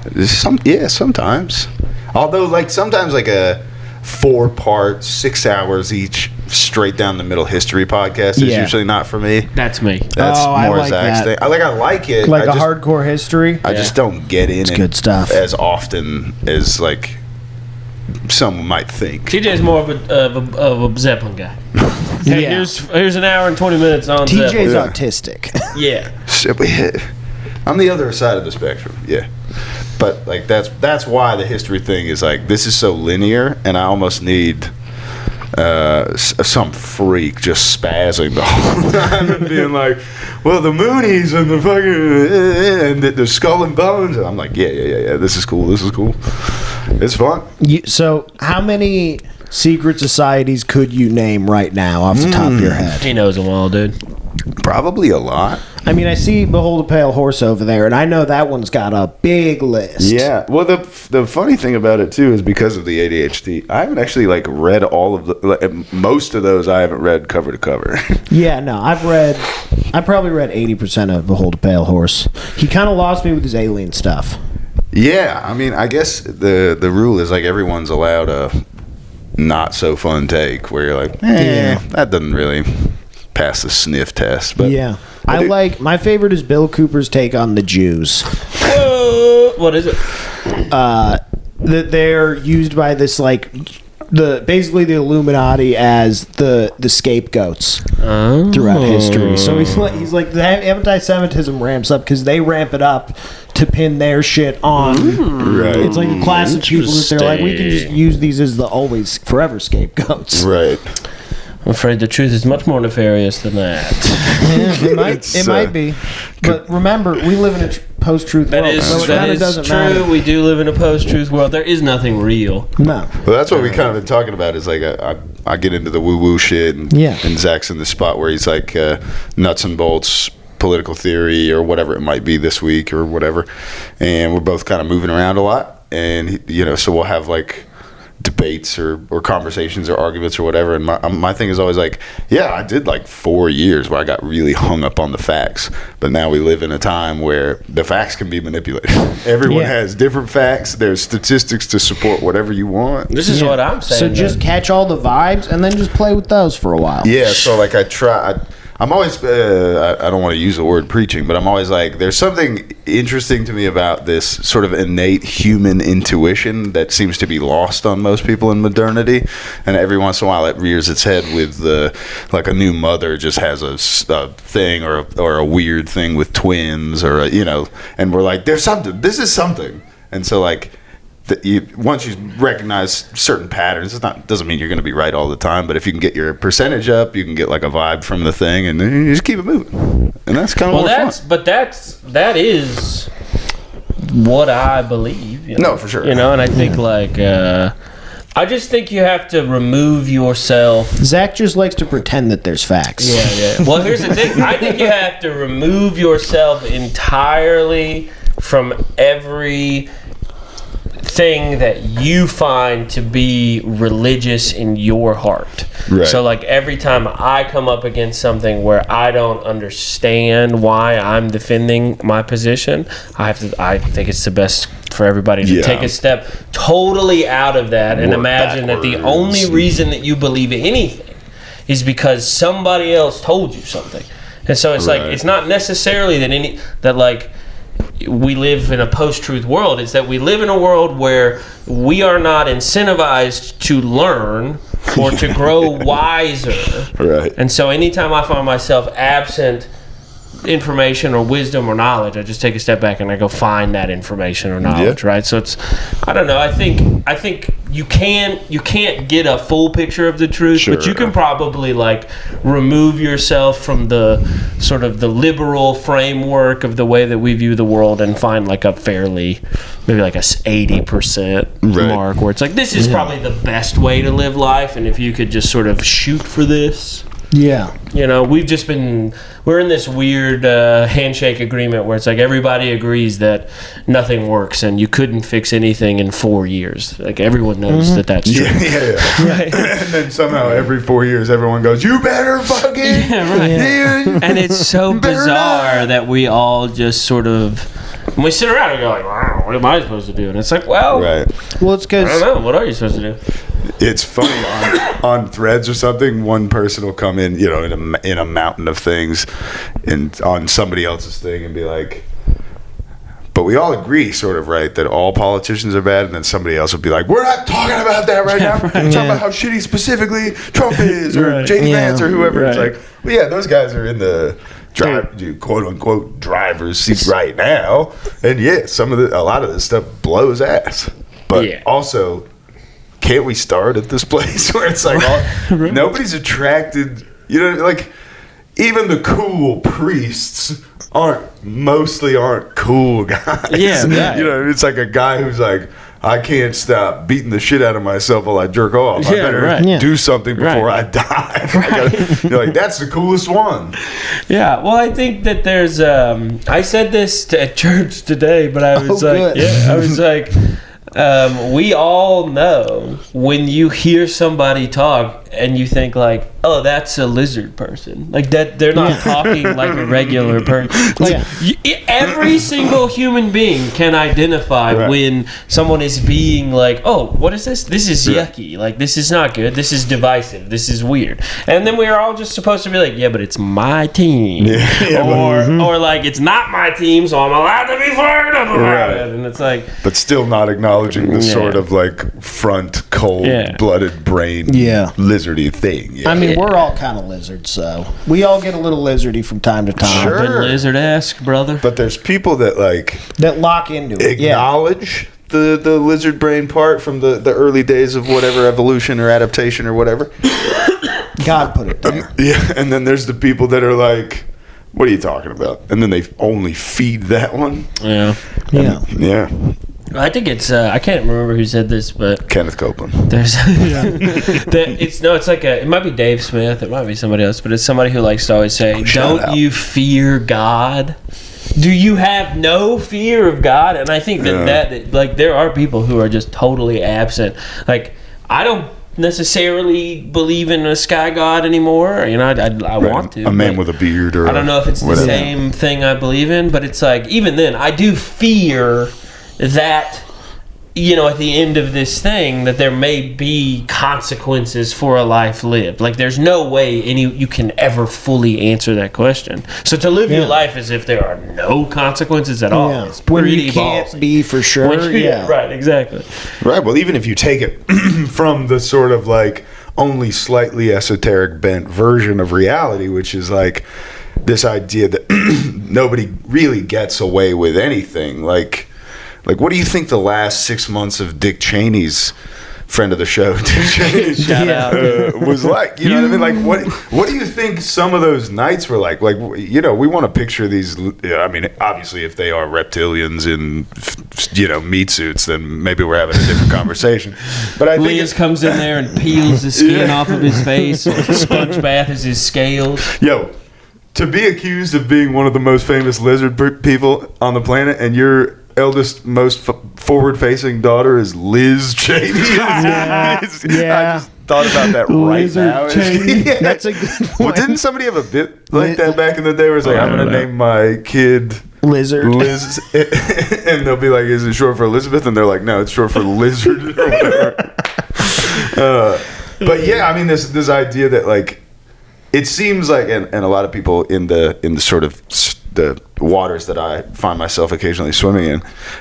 Sometimes. Although, sometimes a 4-part, 6 hours each, straight down the middle history podcast is usually not for me. That's me. That's more like Zach's thing. I like it. Like hardcore history? I just don't get in good stuff. as often as, some might think. TJ's more of a Zeppelin guy. Okay, here's an hour and 20 minutes on TJ's Zeppelin. autistic. Yeah. I'm the other side of the spectrum. Yeah. But that's why the history thing is this is so linear, and I almost need some freak just spazzing the whole time and being like, well, the Moonies and the fucking and the Skull and Bones, and I'm like, yeah, this is cool. It's fun. So how many secret societies could you name right now off the top of your head? He knows them all, dude. Probably a lot. I mean, I see Behold a Pale Horse over there, and I know that one's got a big list. Yeah. Well, the funny thing about it too is because of the ADHD, I haven't actually like read all of most of those. I haven't read cover to cover. Yeah, no, I probably read 80% of Behold a Pale Horse. He kind of lost me with his alien stuff. Yeah, I mean, I guess the rule is like everyone's allowed a not so fun take where you're like, that doesn't really pass the sniff test. But yeah, my favorite is Bill Cooper's take on the Jews. What is it? That they're used by this like basically the Illuminati as the scapegoats throughout history. So he's like the anti-Semitism ramps up because they ramp it up to pin their shit on. Right. It's like a class of people that they're like, we can just use these as the always forever scapegoats. Right. I'm afraid the truth is much more nefarious than that. It might be. But remember, we live in a post-truth world. So it kind of doesn't true. matter. We do live in a post-truth world. There is nothing real. No. Well, that's what we kind of been talking about. Is like I get into the woo-woo shit, and Zach's in the spot where he's like nuts and bolts political theory or whatever it might be this week or whatever, and we're both kind of moving around a lot, and so we'll have like debates or conversations or arguments or whatever, and my thing is always like, yeah, I did like 4 years where I got really hung up on the facts, but now we live in a time where the facts can be manipulated. Everyone has different facts. There's statistics to support whatever you want. This is what I'm saying. So just catch all the vibes and then just play with those for a while. Yeah, so like I'm always, I don't want to use the word preaching, but I'm always like, there's something interesting to me about this sort of innate human intuition that seems to be lost on most people in modernity. And every once in a while it rears its head with like a new mother just has a thing or a weird thing with twins or, and we're like, there's something, this is something. And so like, once you recognize certain patterns, doesn't mean you're going to be right all the time, but if you can get your percentage up, you can get like a vibe from the thing, and then you just keep it moving, and that's kind of more fun. But that is what I believe. No, for sure. And I think I just think you have to remove yourself. Zach just likes to pretend that there's facts. Yeah. Well, here's the thing. I think you have to remove yourself entirely from every thing that you find to be religious in your heart. Right. So like every time I come up against something where I don't understand why I'm defending my position, I think it's the best for everybody to take a step totally out of that and imagine that the only reason that you believe anything is because somebody else told you something. And so it's like it's not necessarily that we live in a post-truth world. It's that we live in a world where we are not incentivized to learn or to grow wiser. Right. And so anytime I find myself absent information or wisdom or knowledge, I just take a step back and I go find that information or knowledge, right? So it's, I don't know, I think you can't get a full picture of the truth, but you can probably remove yourself from the sort of the liberal framework of the way that we view the world and find a fairly, maybe a 80% mark where it's this is probably the best way to live life, and if you could just sort of shoot for this. Yeah. We're in this weird handshake agreement where it's everybody agrees that nothing works and you couldn't fix anything in 4 years. Everyone knows that that's true. Yeah. Right. And then somehow every 4 years everyone goes, you better fucking... Yeah, right. Dude, and it's so bizarre that we all just sort of... When we sit around and go wow, what am I supposed to do? And it's well, it's because... I don't know. What are you supposed to do? It's funny on Threads or something. One person will come in, in a mountain of things, and on somebody else's thing, and be like, "But we all agree, sort of, right, that all politicians are bad." And then somebody else will be like, "We're not talking about that right now. We're talking about how shitty specifically Trump is, or J.D. Vance, or whoever." It's those guys are in the quote unquote driver's seat right now, and a lot of this stuff blows ass, but also. Can't we start at this place where it's nobody's attracted, even the cool priests aren't cool guys. Yeah, right. It's a guy who's I I can't stop beating the shit out of myself while I jerk off. I better do something before I die. You're like, that's the coolest one. Yeah, well, I think that there's. I said this at church today, but I was we all know when you hear somebody talk and you think like, oh, that's a lizard person. Like that, they're not talking like a regular person. Like every single human being can identify when someone is being like, oh, what is this? This is yucky. Like this is not good. This is divisive. This is weird. And then we are all just supposed to be like, yeah, but it's my team, or like it's not my team, so I'm allowed to be fired up about it. And it's like, but still not acknowledging the sort of like front cold-blooded brain lizardy thing. I mean, we're all kind of lizards, so we all get a little lizardy from time to time. Sure. I've been lizard-esque, brother. But there's people that like that lock into it, acknowledge the lizard brain part from the early days of whatever evolution or adaptation or whatever. God put it there. Yeah, and then there's the people that are like, what are you talking about? And then they only feed that one. Yeah. I think it's I can't remember who said this, but Kenneth Copeland. There's it's like it might be Dave Smith, it might be somebody else, but it's somebody who likes to always say, "Don't you fear God? Do you have no fear of God?" And I think that like there are people who are just totally absent. Like I don't necessarily believe in a sky god anymore. You know, I want to. A man with a beard, or I don't know if it's the same thing I believe in, but it's like even then I do fear that, you know, at the end of this thing that there may be consequences for a life lived. Like there's no way you can ever fully answer that question. So to live your life as if there are no consequences at all is when pretty you can't be for sure. Right, exactly. Right, well, even if you take it from the sort of like only slightly esoteric bent version of reality, which is like this idea that nobody really gets away with anything, like what do you think the last 6 months of Dick Cheney's, friend of the show, Dick Cheney, was like? You know what I mean? Like, what do you think some of those nights were like? Like, you know, we want to picture these. I mean, obviously, if they are reptilians in, you know, meat suits, then maybe we're having a different conversation. But I think Liz comes in there and peels the skin off of his face. Sponge bath is his scales. Yo, to be accused of being one of the most famous lizard people on the planet, and you're eldest, most forward-facing daughter is Liz Cheney. I just thought about that Lizard right now. Cheney. That's a good one. Well, didn't somebody have a bit like that back in the day where it's like, I'm going to name my kid Lizard. Liz, and they'll be like, is it short for Elizabeth? And they're like, no, it's short for Lizard or whatever. But yeah, I mean, this idea that like, it seems like, and a lot of people in the sort of the waters that I find myself occasionally swimming in,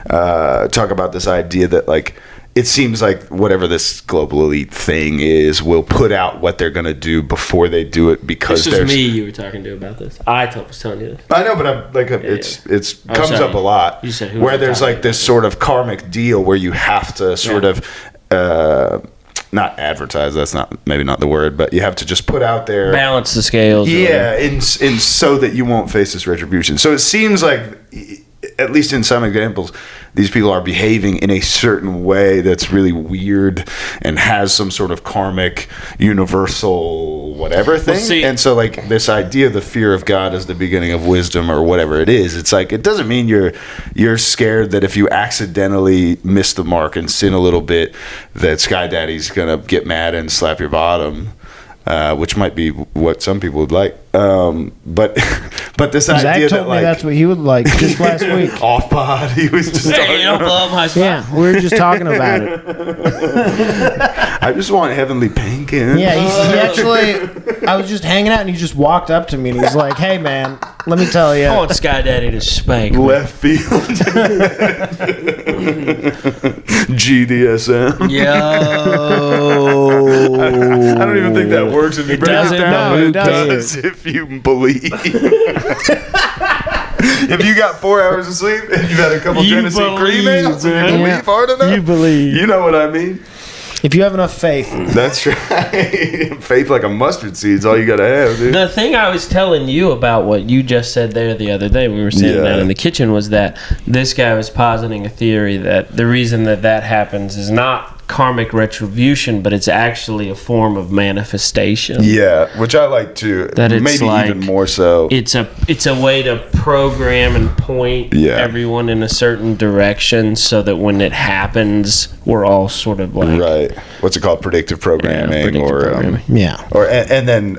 talk about this idea that like it seems like whatever this global elite thing is will put out what they're going to do before they do it, because this was me you were talking to about this. I was telling you this. I know, but I'm like it's comes up a lot. You said where there's like this sort of karmic deal where you have to sort of not advertise, that's maybe not the word, but you have to just put out there, balance the scales. Yeah, in so that you won't face this retribution. So it seems like, at least in some examples, these people are behaving in a certain way that's really weird and has some sort of karmic, universal, whatever thing. And so, like, this idea, the fear of God is the beginning of wisdom, or whatever it is. It's like, it doesn't mean you're scared that if you accidentally miss the mark and sin a little bit, that Sky Daddy's gonna get mad and slap your bottom. Which might be what some people would like, but this Zach idea told that me like that's what he would like just last week. Off pod, he was just Hey, you don't blow up my spot. Yeah, we were just talking about it. I just want heavenly pancakes. Yeah, he actually, I was just hanging out and he just walked up to me and he's like, "Hey man, let me tell you." I want Sky Daddy to spank me. Left field. GDSM. Yo. I don't even think that works if you break it down. No, It does if you believe. If you got 4 hours of sleep and you've had a couple Tennessee cream ales and you believe hard enough, You believe. You know what I mean? If you have enough faith. That's right. Faith like a mustard seed is all you got to have, dude. The thing I was telling you about what you just said there the other day when we were sitting down in the kitchen was that this guy was positing a theory that the reason that happens is not karmic retribution, but it's actually a form of manifestation. Yeah, which I like too. That it's maybe like, even more so. It's a way to program and point everyone in a certain direction so that when it happens, we're all sort of like right. What's it called? Predictive programming, programming. And then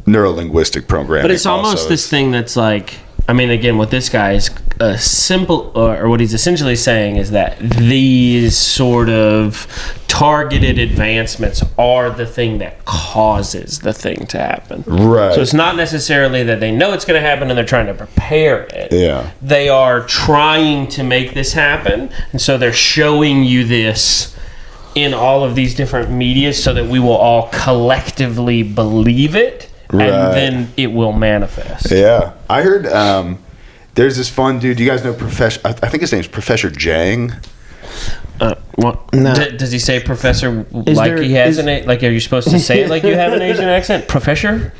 neuro-linguistic programming. But it's almost this thing that's like, I mean, again, what this guy is simple, or what he's essentially saying is that these sort of targeted advancements are the thing that causes the thing to happen. Right. So it's not necessarily that they know it's going to happen and they're trying to prepare it. Yeah. They are trying to make this happen, and so they're showing you this in all of these different media so that we will all collectively believe it. Right. And then it will manifest. Yeah. I heard there's this fun dude. You guys know Professor, I think his name's Professor Jang. What? No. Does he say professor there- he has like, are you supposed to say it like you have an Asian accent? Professor?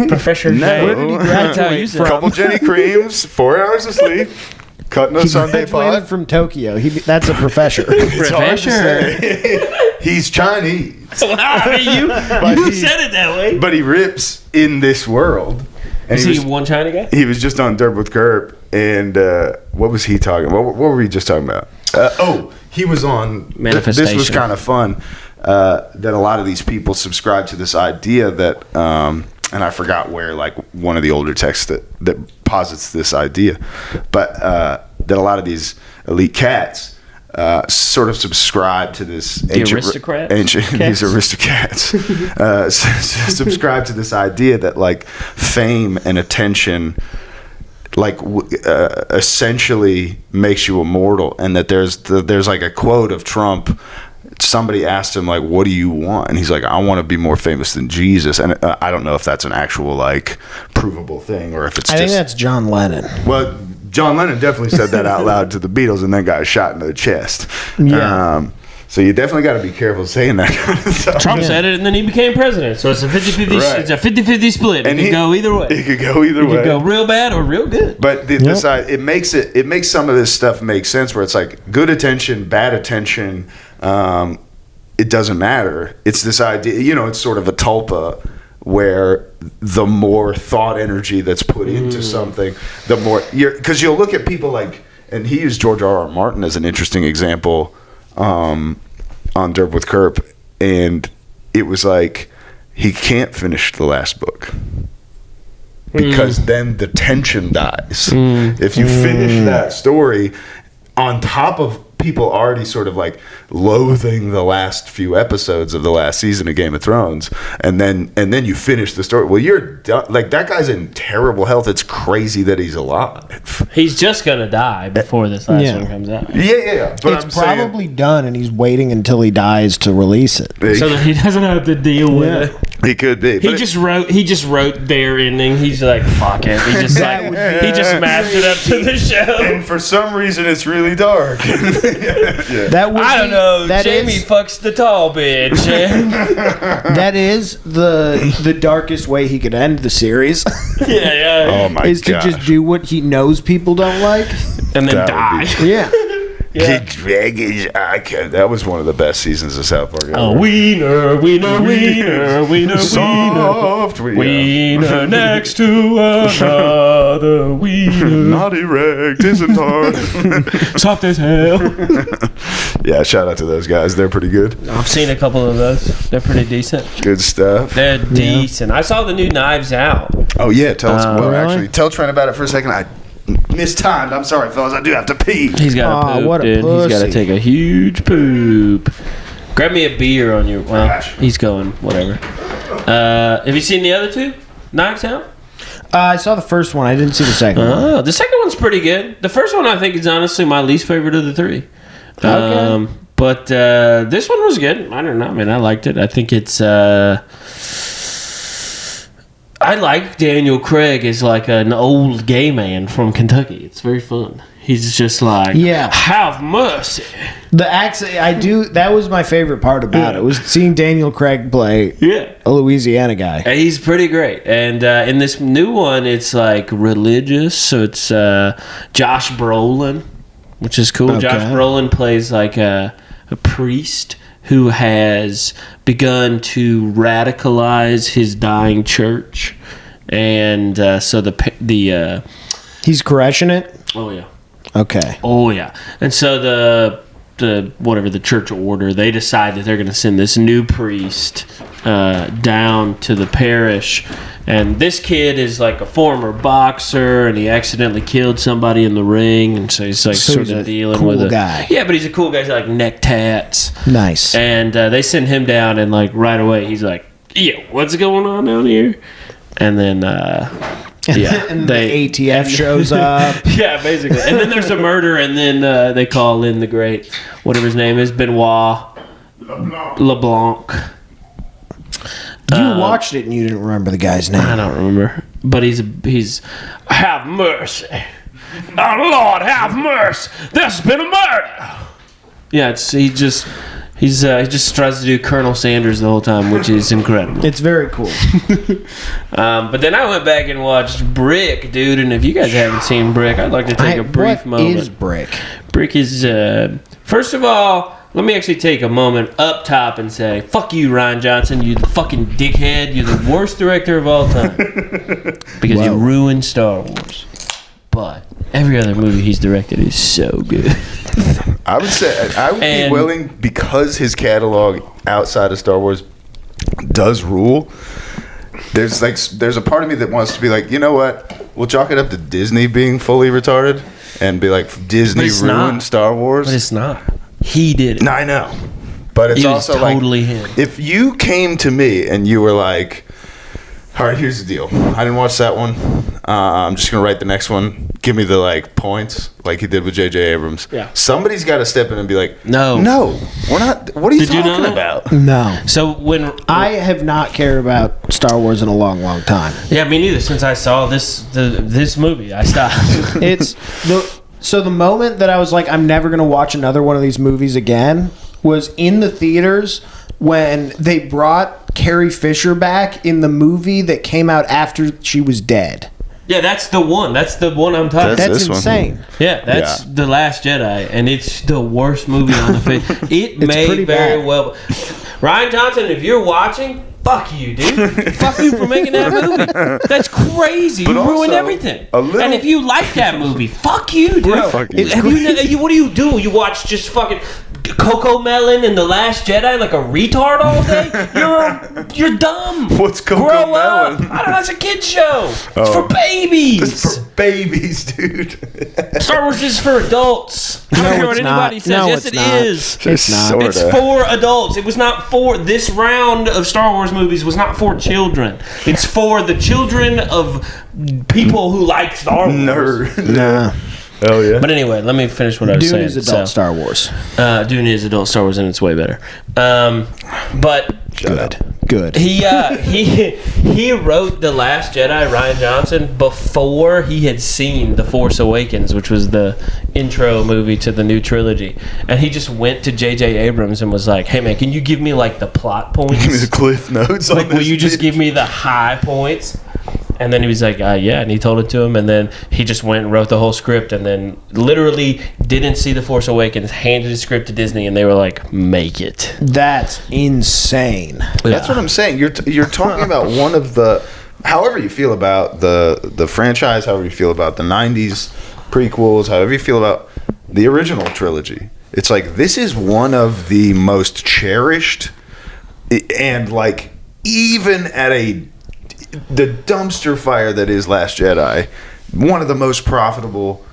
Professor No. Jang? Where did he That's how you say it. Couple Jenny creams, 4 hours of sleep, cutting a Sunday Graduated pot. from Tokyo. That's a professor. It's hard to Professor. say. He's Chinese. I mean, you said it that way. But he rips in this world. And Is he one China guy? He was just on Dirt with Curb, and what was he talking about? What were we just talking about? He was on Manifestation. This was kind of fun. That a lot of these people subscribe to this idea that, and I forgot where, like one of the older texts that posits this idea, but that a lot of these elite cats sort of subscribe to this These aristocrats subscribe to this idea that like fame and attention like essentially makes you immortal, and that there's like a quote of Trump. Somebody asked him like, what do you want? And he's like, I want to be more famous than Jesus. And I don't know if that's an actual like provable thing or if it's I think that's John Lennon. Well, John Lennon definitely said that out loud to the Beatles and then got shot in the chest. Yeah. So you definitely got to be careful saying that kind of stuff. Trump said it, and then he became president. So it's a 50-50. Right. It's a 50-50 split. And it could go either way. It could go either way. It could go real bad or real good. But it makes some of this stuff make sense where it's like good attention, bad attention. It doesn't matter. It's this idea, it's sort of a tulpa where the more thought energy that's put into something, the more because you'll look at people like, and he used George R.R. Martin as an interesting example on Derp with Curb, and it was like he can't finish the last book because then the tension dies. If you finish that story on top of people already sort of like loathing the last few episodes of the last season of Game of Thrones, and then you finish the story. Well, you're done. Like that guy's in terrible health. It's crazy that he's alive. He's just gonna die before this last one comes out. Yeah. But It's probably done, and he's waiting until he dies to release it. So that he doesn't have to deal with it. He could be. He just wrote their ending. He's like, fuck it. He just matched it up to the show. And for some reason, it's really dark. That would I don't know. that Jamie is- fucks the tall bitch. That is the darkest way he could end the series. yeah. Oh my is to god! just do what he knows people don't like. And then That die. would be- Yeah. Yeah. That was one of the best seasons of South Park ever. Oh, wiener, wiener, wiener, wiener, Soft wiener. Wiener next to another wiener. Not erect, isn't hard. Soft as hell. Yeah, shout out to those guys. They're pretty good. I've seen a couple of those. They're pretty decent. Good stuff. They're decent. I saw the new Knives Out. Oh yeah, tell us. Well, really? actually, tell Trent about it for a second. I mistimed. I'm sorry, fellas. I do have to pee. He's got to poop, what a dude. He's got to pussy. take a huge poop. Grab me a beer on your... Well, he's going. Whatever. Have you seen the other two? Knives Out? I saw the first one. I didn't see the second one. Oh, the second one's pretty good. The first one, I think, is honestly my least favorite of the three. Okay. But this one was good. I don't know. I mean, I liked it. I think it's... I I like Daniel Craig as like an old gay man from Kentucky. It's very fun. He's just like, Yeah. have mercy. The accent, I do. That was my favorite part about it. Was seeing Daniel Craig play a Louisiana guy. And he's pretty great. And in this new one, it's like religious. So it's Josh Brolin, which is cool. Okay. Josh Brolin plays like a priest who has begun to radicalize his dying church. And so the He's crushing it. oh yeah. Okay. Oh yeah, and so the whatever the church order, they decide that they're going to send this new priest down to the parish, and this kid is like a former boxer, and he accidentally killed somebody in the ring, and so he's like So sort he's of a dealing cool with it. guy. Yeah, but he's a cool guy. He's like neck tats, Nice. and they send him down, and like right away he's like, "Yeah, what's going on down here?" And then. Yeah, and the ATF shows up. Yeah, basically. And then there's a murder, and then they call in the great, whatever his name is, Benoit LeBlanc. You watched it and you didn't remember the guy's name. I don't remember, but he's have mercy, oh Lord, have mercy. There's been a murder. Yeah, he just tries to do Colonel Sanders the whole time, which is incredible. It's very cool. But then I went back and watched Brick, dude. And if you guys haven't seen Brick, I'd like to take a brief moment. What is Brick? Brick is, first of all, let me actually take a moment up top and say, fuck you, Rian Johnson. You the fucking dickhead. You're the worst director of all time. Because you ruined Star Wars. But every other movie he's directed is so good. I would say I would be willing, because his catalog outside of Star Wars does rule. There's a part of me that wants to be like, you know what? We'll chalk it up to Disney being fully retarded and be like, Disney ruined Star Wars. But it's not. He did it. No, I know. But it's It was also totally like, him. if you came to me and you were like, all right, here's the deal. I didn't watch that one. I'm just going to write the next one. Give me the points like he did with J.J. Abrams. Yeah. Somebody's got to step in and be like, No, we're not. What are you Did you know talking that? about? No. So when I have not cared about Star Wars in a long, long time. yeah, me neither. Since I saw this movie, I stopped. So the moment that I was like, I'm never going to watch another one of these movies again was in the theaters when they brought Carrie Fisher back in the movie that came out after she was dead. Yeah, that's the one. That's the one I'm talking about. That's That's this one. insane. Yeah, that's The Last Jedi, and it's the worst movie on the face. It may pretty very bad. well. Ryan Johnson, if you're watching, fuck you, dude. Fuck you for making that movie. That's crazy. You But ruined also, everything. a little- And if you like that movie, fuck you, dude. Bro, Fuck you. it's Have you, what do you do? You watch just fucking Coco Melon and The Last Jedi like a retard all day? You're dumb. What's Coco Grow Melon? up. I don't know. That's a kid's show. It's for babies. It's for babies, dude. Star Wars is for adults. I don't care what it's anybody not. says. No, Yes, it's it not. is. It's not. Sorta. It's for adults. It was not for this round of Star Wars movies. Was not for children. It's for the children of people who like Star Wars. Nerd. Nah. Hell yeah. But anyway, let me finish what I was Dune saying. is adult So, Star Wars. Dune is adult Star Wars, and it's way better. But Good. he wrote The Last Jedi, Rian Johnson, before he had seen The Force Awakens, which was the intro movie to the new trilogy. And he just went to J.J. Abrams and was like, hey man, can you give me like the plot points? Give me the cliff notes. Like, on will this you just bitch. give me the high points? And then he was like, yeah. And he told it to him. And then he just went and wrote the whole script. And then literally didn't see The Force Awakens, handed his script to Disney. And they were like, make it. That's insane. That's what I'm saying. You're talking about one of the, however you feel about the franchise, however you feel about the 90s prequels, however you feel about the original trilogy. It's like, this is one of the most cherished and like, even at the dumpster fire that is Last Jedi, one of the most profitable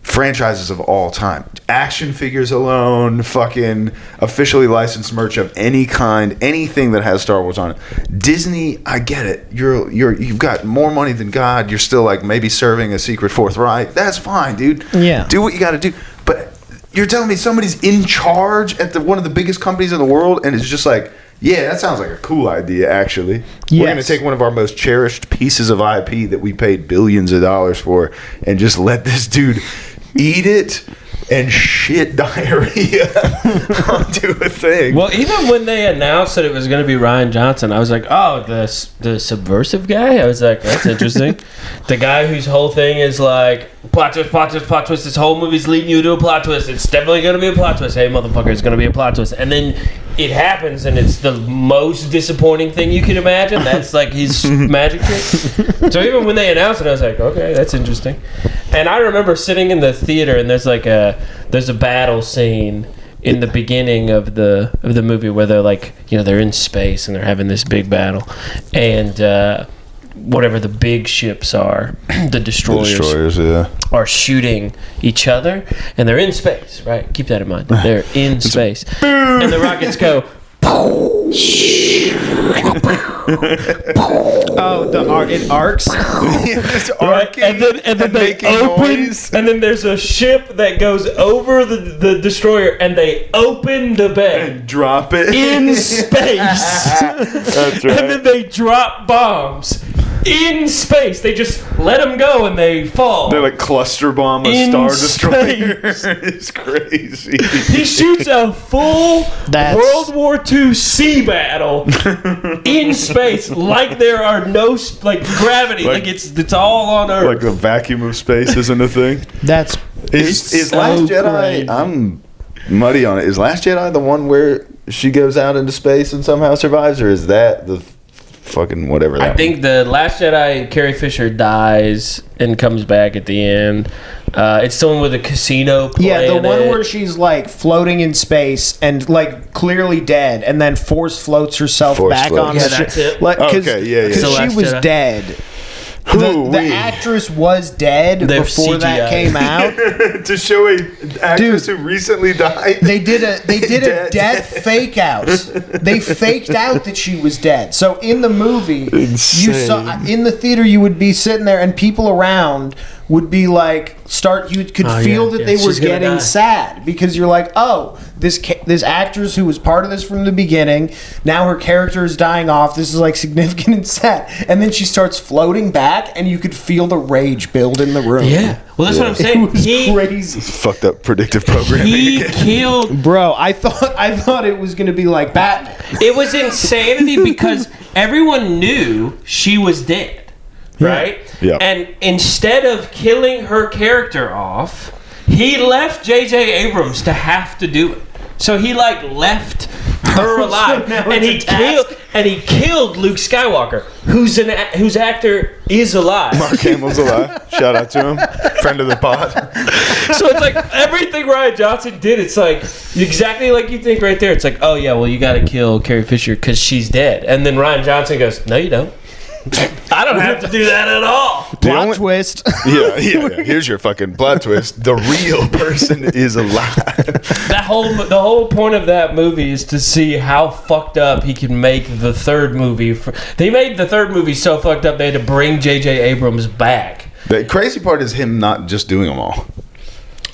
franchises of all time. Action figures alone, fucking officially licensed merch of any kind, anything that has Star Wars on it. Disney, I get it. You've got more money than God. You're still like maybe serving a secret Fourth Reich. That's fine, dude. Yeah. Do what you got to do. But you're telling me somebody's in charge at one of the biggest companies in the world and it's just like, Yeah, that sounds like a cool idea, actually. We're going to take one of our most cherished pieces of IP that we paid billions of dollars for and just let this dude eat it and shit diarrhea onto a thing. Well, even when they announced that it was going to be Rian Johnson, I was like, oh, the subversive guy? I was like, that's interesting. The guy whose whole thing is like, plot twist, plot twist, plot twist. This whole movie's leading you to a plot twist. It's definitely going to be a plot twist. Hey, motherfucker, it's going to be a plot twist. And then it happens, and it's the most disappointing thing you can imagine. That's like his magic trick. So even when they announced it, I was like, okay, that's interesting. And I remember sitting in the theater, and there's a battle scene in the beginning of the movie where they're like, they're in space and they're having this big battle, and whatever the big ships are, the destroyers are shooting each other, and they're in space, right? Keep that in mind. They're in space, and the rockets go. It arcs. Right? And then they open, and then there's a ship that goes over the destroyer, and they open the bay And drop it in space. That's right. And then they drop bombs in space. They just let them go, and they fall. They like cluster bomb a In Star Destroyer. space. It's crazy. He shoots a full World War II sea battle in space, like there are no gravity, like it's all on Earth. Like the vacuum of space isn't a thing. That's Is so Last Jedi? crazy. I'm muddy on it. Is Last Jedi the one where she goes out into space and somehow survives, or is that the fucking whatever? I think the Last Jedi, Carrie Fisher dies and comes back at the end. It's the one with the casino planet. the one where she's like floating in space and like clearly dead, and then Force floats herself back floats. on Yeah, the that's ship. it. Like, Okay, yeah. Because The she Last was Jedi. dead. The actress was dead They're before that CGI. came out. to show a actress who recently died. They did a Dead. death fake out. They faked out that she was dead. So in the movie, you saw in the theater, you would be sitting there, and people around would be like, you could feel that they were she's gonna getting die. sad, because you're like, oh, this actress who was part of this from the beginning, now her character is dying off. This is like significant and sad. And then she starts floating back, and you could feel the rage build in the room. Yeah. Well, that's what I'm It saying. was He crazy. Fucked up predictive programming. he again. killed. Bro, I thought it was gonna be like Batman. It was insanity because everyone knew she was dead, right? Yeah. And instead of killing her character off, he left J.J. Abrams to have to do it. So he left her alive, now and it's a he killed Luke Skywalker, whose actor is alive. Mark Hamill's alive. Shout out to him. Friend of the pod. So it's like everything Rian Johnson did, it's like exactly like you think right there. It's like, oh yeah, well you got to kill Carrie Fisher because she's dead, and then Rian Johnson goes, no, you don't. I don't have to do that at all. Plot twist. Yeah. Here's your fucking plot twist. The real person is alive. The whole point of that movie is to see how fucked up he can make the third movie. They made the third movie so fucked up they had to bring J.J. Abrams back. The crazy part is him not just doing them all.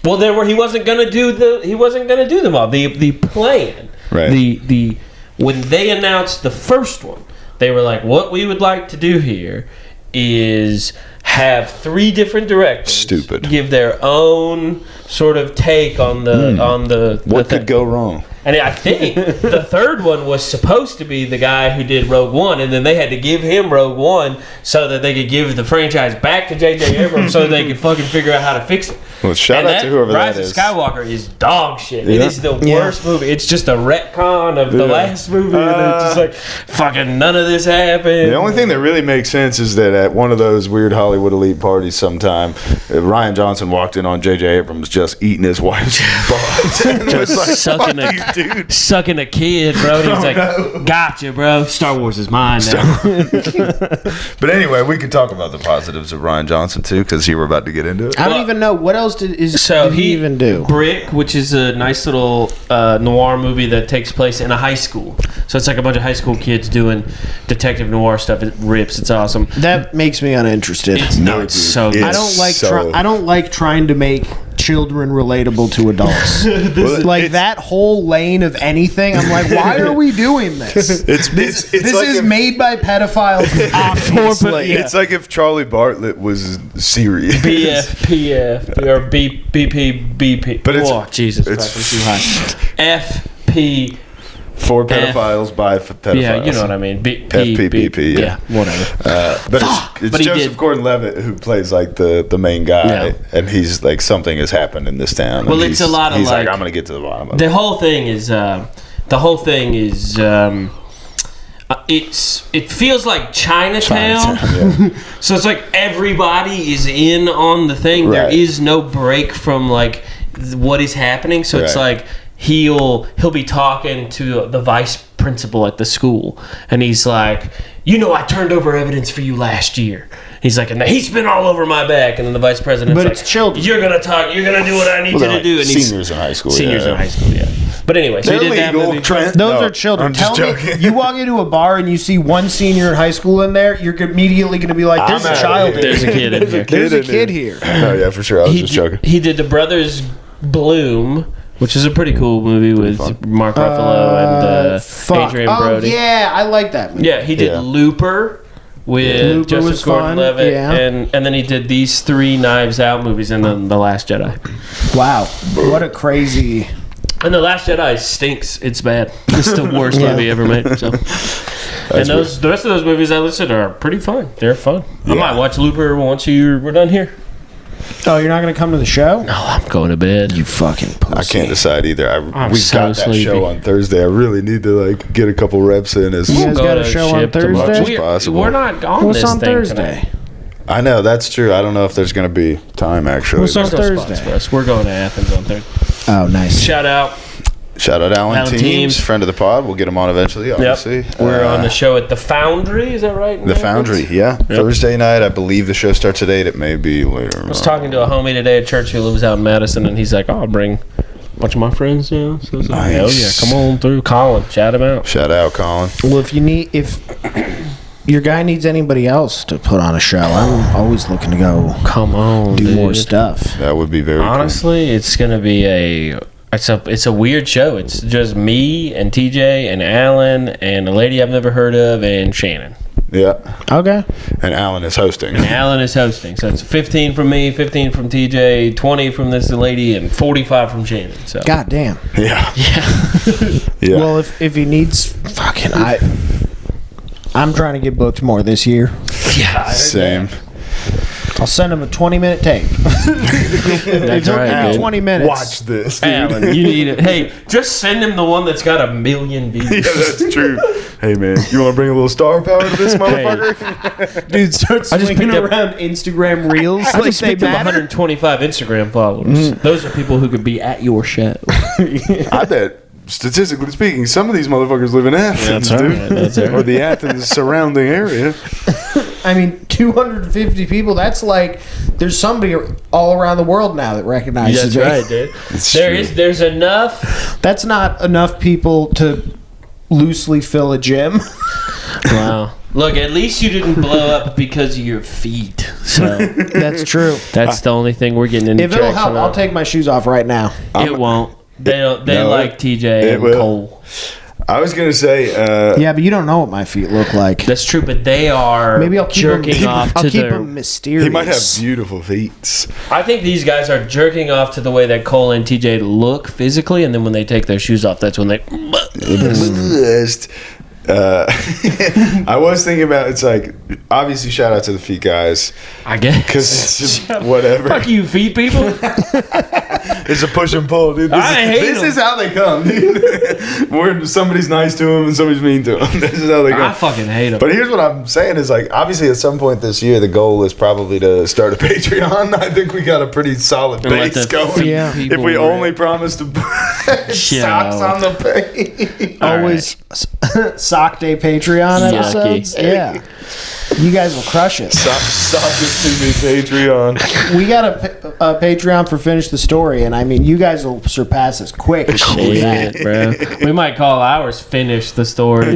Well, he wasn't gonna do them all. The plan, Right. When they announced the first one, they were like, what we would like to do here is have 3 different directors Stupid. give their own sort of take on the What thing. could go wrong? And I think the third one was supposed to be the guy who did Rogue One, and then they had to give him Rogue One so that they could give the franchise back to J.J. Abrams so they could fucking figure out how to fix it. Well, shout out to whoever Rise that is. of Skywalker is dog shit. It Yeah. is the worst movie. It's just a retcon of the last movie, and it's just like, fucking none of this happened. The only thing that really makes sense is that at one of those weird Hollywood elite parties sometime, Rian Johnson walked in on J.J. Abrams just eating his wife's butt. And it was like, sucking fuck you, dude. sucking a kid, bro. And he's like, gotcha, bro. Star Wars is mine now. But anyway, we could talk about the positives of Rian Johnson too, because here we're about to get into it. I don't even know what else did he even do. Brick, which is a nice little noir movie that takes place in a high school. So it's like a bunch of high school kids doing detective noir stuff. It rips. It's awesome. That makes me uninterested. It's No, it's dude. so good. It's I don't like so- I don't like trying to make children relatable to adults. Like it's- that whole lane of anything, I'm like, why are we doing this? It's This like is if- made by pedophiles, obviously. It's like if Charlie Bartlett was serious. BFPF or BP. But it's- oh, Jesus it's- Christ, I'm too high. FP. For pedophiles by pedophiles. Yeah, you know what I mean. FPPP, yeah. Whatever. But it's But he Joseph did- Gordon-Levitt who plays like the main guy, Yeah. and he's like, something has happened in this town. Well, and it's a lot of, he's like, like- I'm gonna get to the bottom of it. The whole thing is. It feels like Chinatown. Yeah. So it's like everybody is in on the thing. There Right. is no break from like what is happening. So it's Right. like he'll be talking to the vice principal at the school, and he's like, I turned over evidence for you last year. He's like, and he's been all over my back. And then the vice president's But like, it's children. You're gonna talk. You're gonna do what I need Well, you they're to do. like And he's seniors in high school. seniors yeah. in high school. Yeah. But anyway, so They're he did that legal, movie. Trent. Those No, are children. I'm just Tell me, joking. you walk into a bar and you see one senior in high school in there, you're immediately going to be like, "There's I'm a outta child here. in There's a here. kid in here. There's a in kid here." Oh yeah, for sure. I was just joking. He did the Brothers Bloom, which is a pretty cool movie with Mark Ruffalo and Fuck. Adrian Brody. Oh, yeah, I like that movie. Yeah, he did Yeah. Looper with Looper Joseph was fun, Gordon-Levitt, yeah. and then he did these 3 Knives Out movies, and then The Last Jedi. Wow. What a crazy... And The Last Jedi stinks. It's bad. It's the worst Yeah. movie ever made. So, and the rest of those movies I listed are pretty fun. They're fun. I might watch Looper once we're done here. Oh, you're not going to come to the show? No, I'm going to bed. You fucking pussy. I can't decide either. I'm We so got that sleepy. show on Thursday. I really need to like get a couple reps in. As You guys Go got a to show on ship tomorrow. Thursday? as possible. We're not on What's this on thing Thursday? tonight. I know that's true. I don't know if there's going to be time actually. What's on There's no spots Thursday? for us. We're going to Athens on Thursday. Oh, nice. Shout out. Shout out Alan Alan Teams, Teams. friend of the pod. We'll get him on eventually, obviously. Yep. We're on the show at the Foundry. Is that right? The Foundry, yeah. Thursday night. I believe the show starts at 8. It may be later. I was talking to a homie today at church who lives out in Madison, and he's like, "Oh, I'll bring a bunch of my friends." So I was like, hell yeah, come on through, Colin. Shout him out. Shout out, Colin. Well, if your guy needs anybody else to put on a show, I'm always looking to go Come on, do dude. more stuff. That would be very Honestly, it's gonna be it's a weird show. It's just me and TJ and Alan and a lady I've never heard of and Shannon. cool. Yeah. Okay. And Alan is hosting. Alan is hosting, so it's 15 from me, 15 from TJ, 20 from this lady, and 45 from Shannon. So God damn. Yeah. yeah. Yeah. Well, if he needs fucking I'm trying to get booked more this year. Yeah, Same. I'll send him a 20-minute tape. That's It'll right, be dude. 20 minutes. Watch this, dude. Alan, you need it. Hey, just send him the one that's got 1 million views. Yeah, that's true. Hey, man, you want to bring a little star power to this motherfucker? Dude, start I just swinging picked up- around Instagram Reels I like just they picked up matter. 125 Instagram followers. Those are people who could be at your show. I bet, statistically speaking, some of these motherfuckers live in Athens, That's dude. right, that's right. Or the Athens surrounding area. I mean, 250 people, that's like, there's somebody all around the world now that recognizes That's me. right, dude. There's enough. That's not enough people to loosely fill a gym. Wow. Look, at least you didn't blow up because of your feet. So That's true. that's the only thing we're getting into. If it'll traction help, I'll on. take my shoes off right now. It won't. They don't. They No, like TJ it and will. Cole. I was going to say, Yeah, but you don't know what my feet look like. That's true, but they are Maybe I'll keep jerking them, off I'll to keep their. them mysterious. he might have beautiful feet. I think these guys are jerking off to the way that Cole and TJ look physically, and then when they take their shoes off, that's when they. I was thinking about, it's like, obviously, shout out to the feet guys. I guess. Because it's just whatever. Fuck you, feet people. It's a push and pull, dude. This, I hate this them. is how they come, dude. Where somebody's nice to them and somebody's mean to them. This is how they I come. fucking hate them. But here's what I'm saying is, like, obviously at some point this year, the goal is probably to start a Patreon. I think we got a pretty solid And let base the going. feet Yeah. If people we rip. only promise to put Chill socks out. on the page. Always sock day Patreon Yucky. episodes. Yeah. You guys will crush it. Stop this to me, Patreon. We got a Patreon for Finish the Story, and I mean, you guys will surpass us quick. Shit, bro. We might call ours Finish the Story.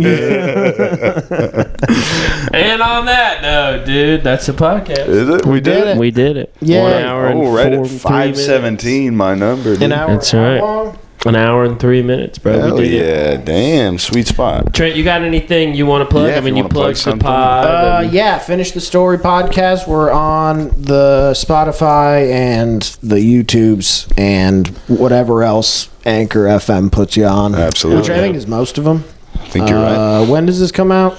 And on that note, dude, that's the podcast. Is it? We did it. We did it. Yeah. 1 hour and right at 3 5:17, my number. Dude. An hour. That's how right. long? An hour and 3 minutes, bro. Hell We did it. yeah, damn, sweet spot. Trent, you got anything you want to plug? Yeah, I if mean, you you wanna plug plugged the something. pod. Yeah, Finish the Story podcast. We're on the Spotify and the YouTubes and whatever else Anchor FM puts you on. Absolutely. Which I think is most of them. I think you're right. When does this come out?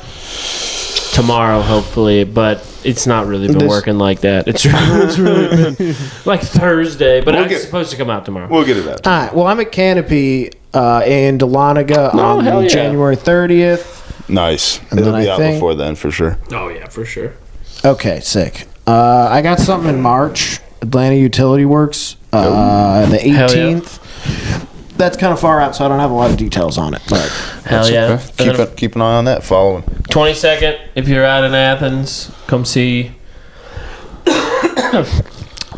Tomorrow, hopefully, but it's not really been This- working like that. It's really been like Thursday, but We'll it's get- supposed to come out tomorrow. We'll get it out. All right. Well, I'm at Canopy in Dahlonega on hell yeah. January 30th. Nice. And It'll then be I out think- before then for sure. Oh yeah, for sure. Okay, sick. I got something in March. Atlanta Utility Works. The 18th. That's kind of far out, so I don't have a lot of details on it. But Hell yeah. Okay. Keep an eye on that. Following. 22nd, if you're out in Athens, come see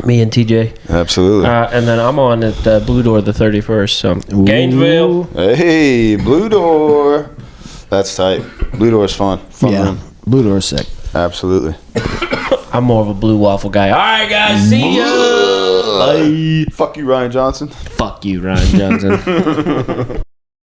me and TJ. Absolutely. And then I'm on at Blue Door the 31st. So Gainesville. Hey, Blue Door. That's tight. Blue Door's fun. Fun yeah, room. Blue Door's sick. Absolutely. I'm more of a blue waffle guy. All right, guys. See ya. Bye. Fuck you, Ryan Johnson. Fuck you, Ryan Johnson.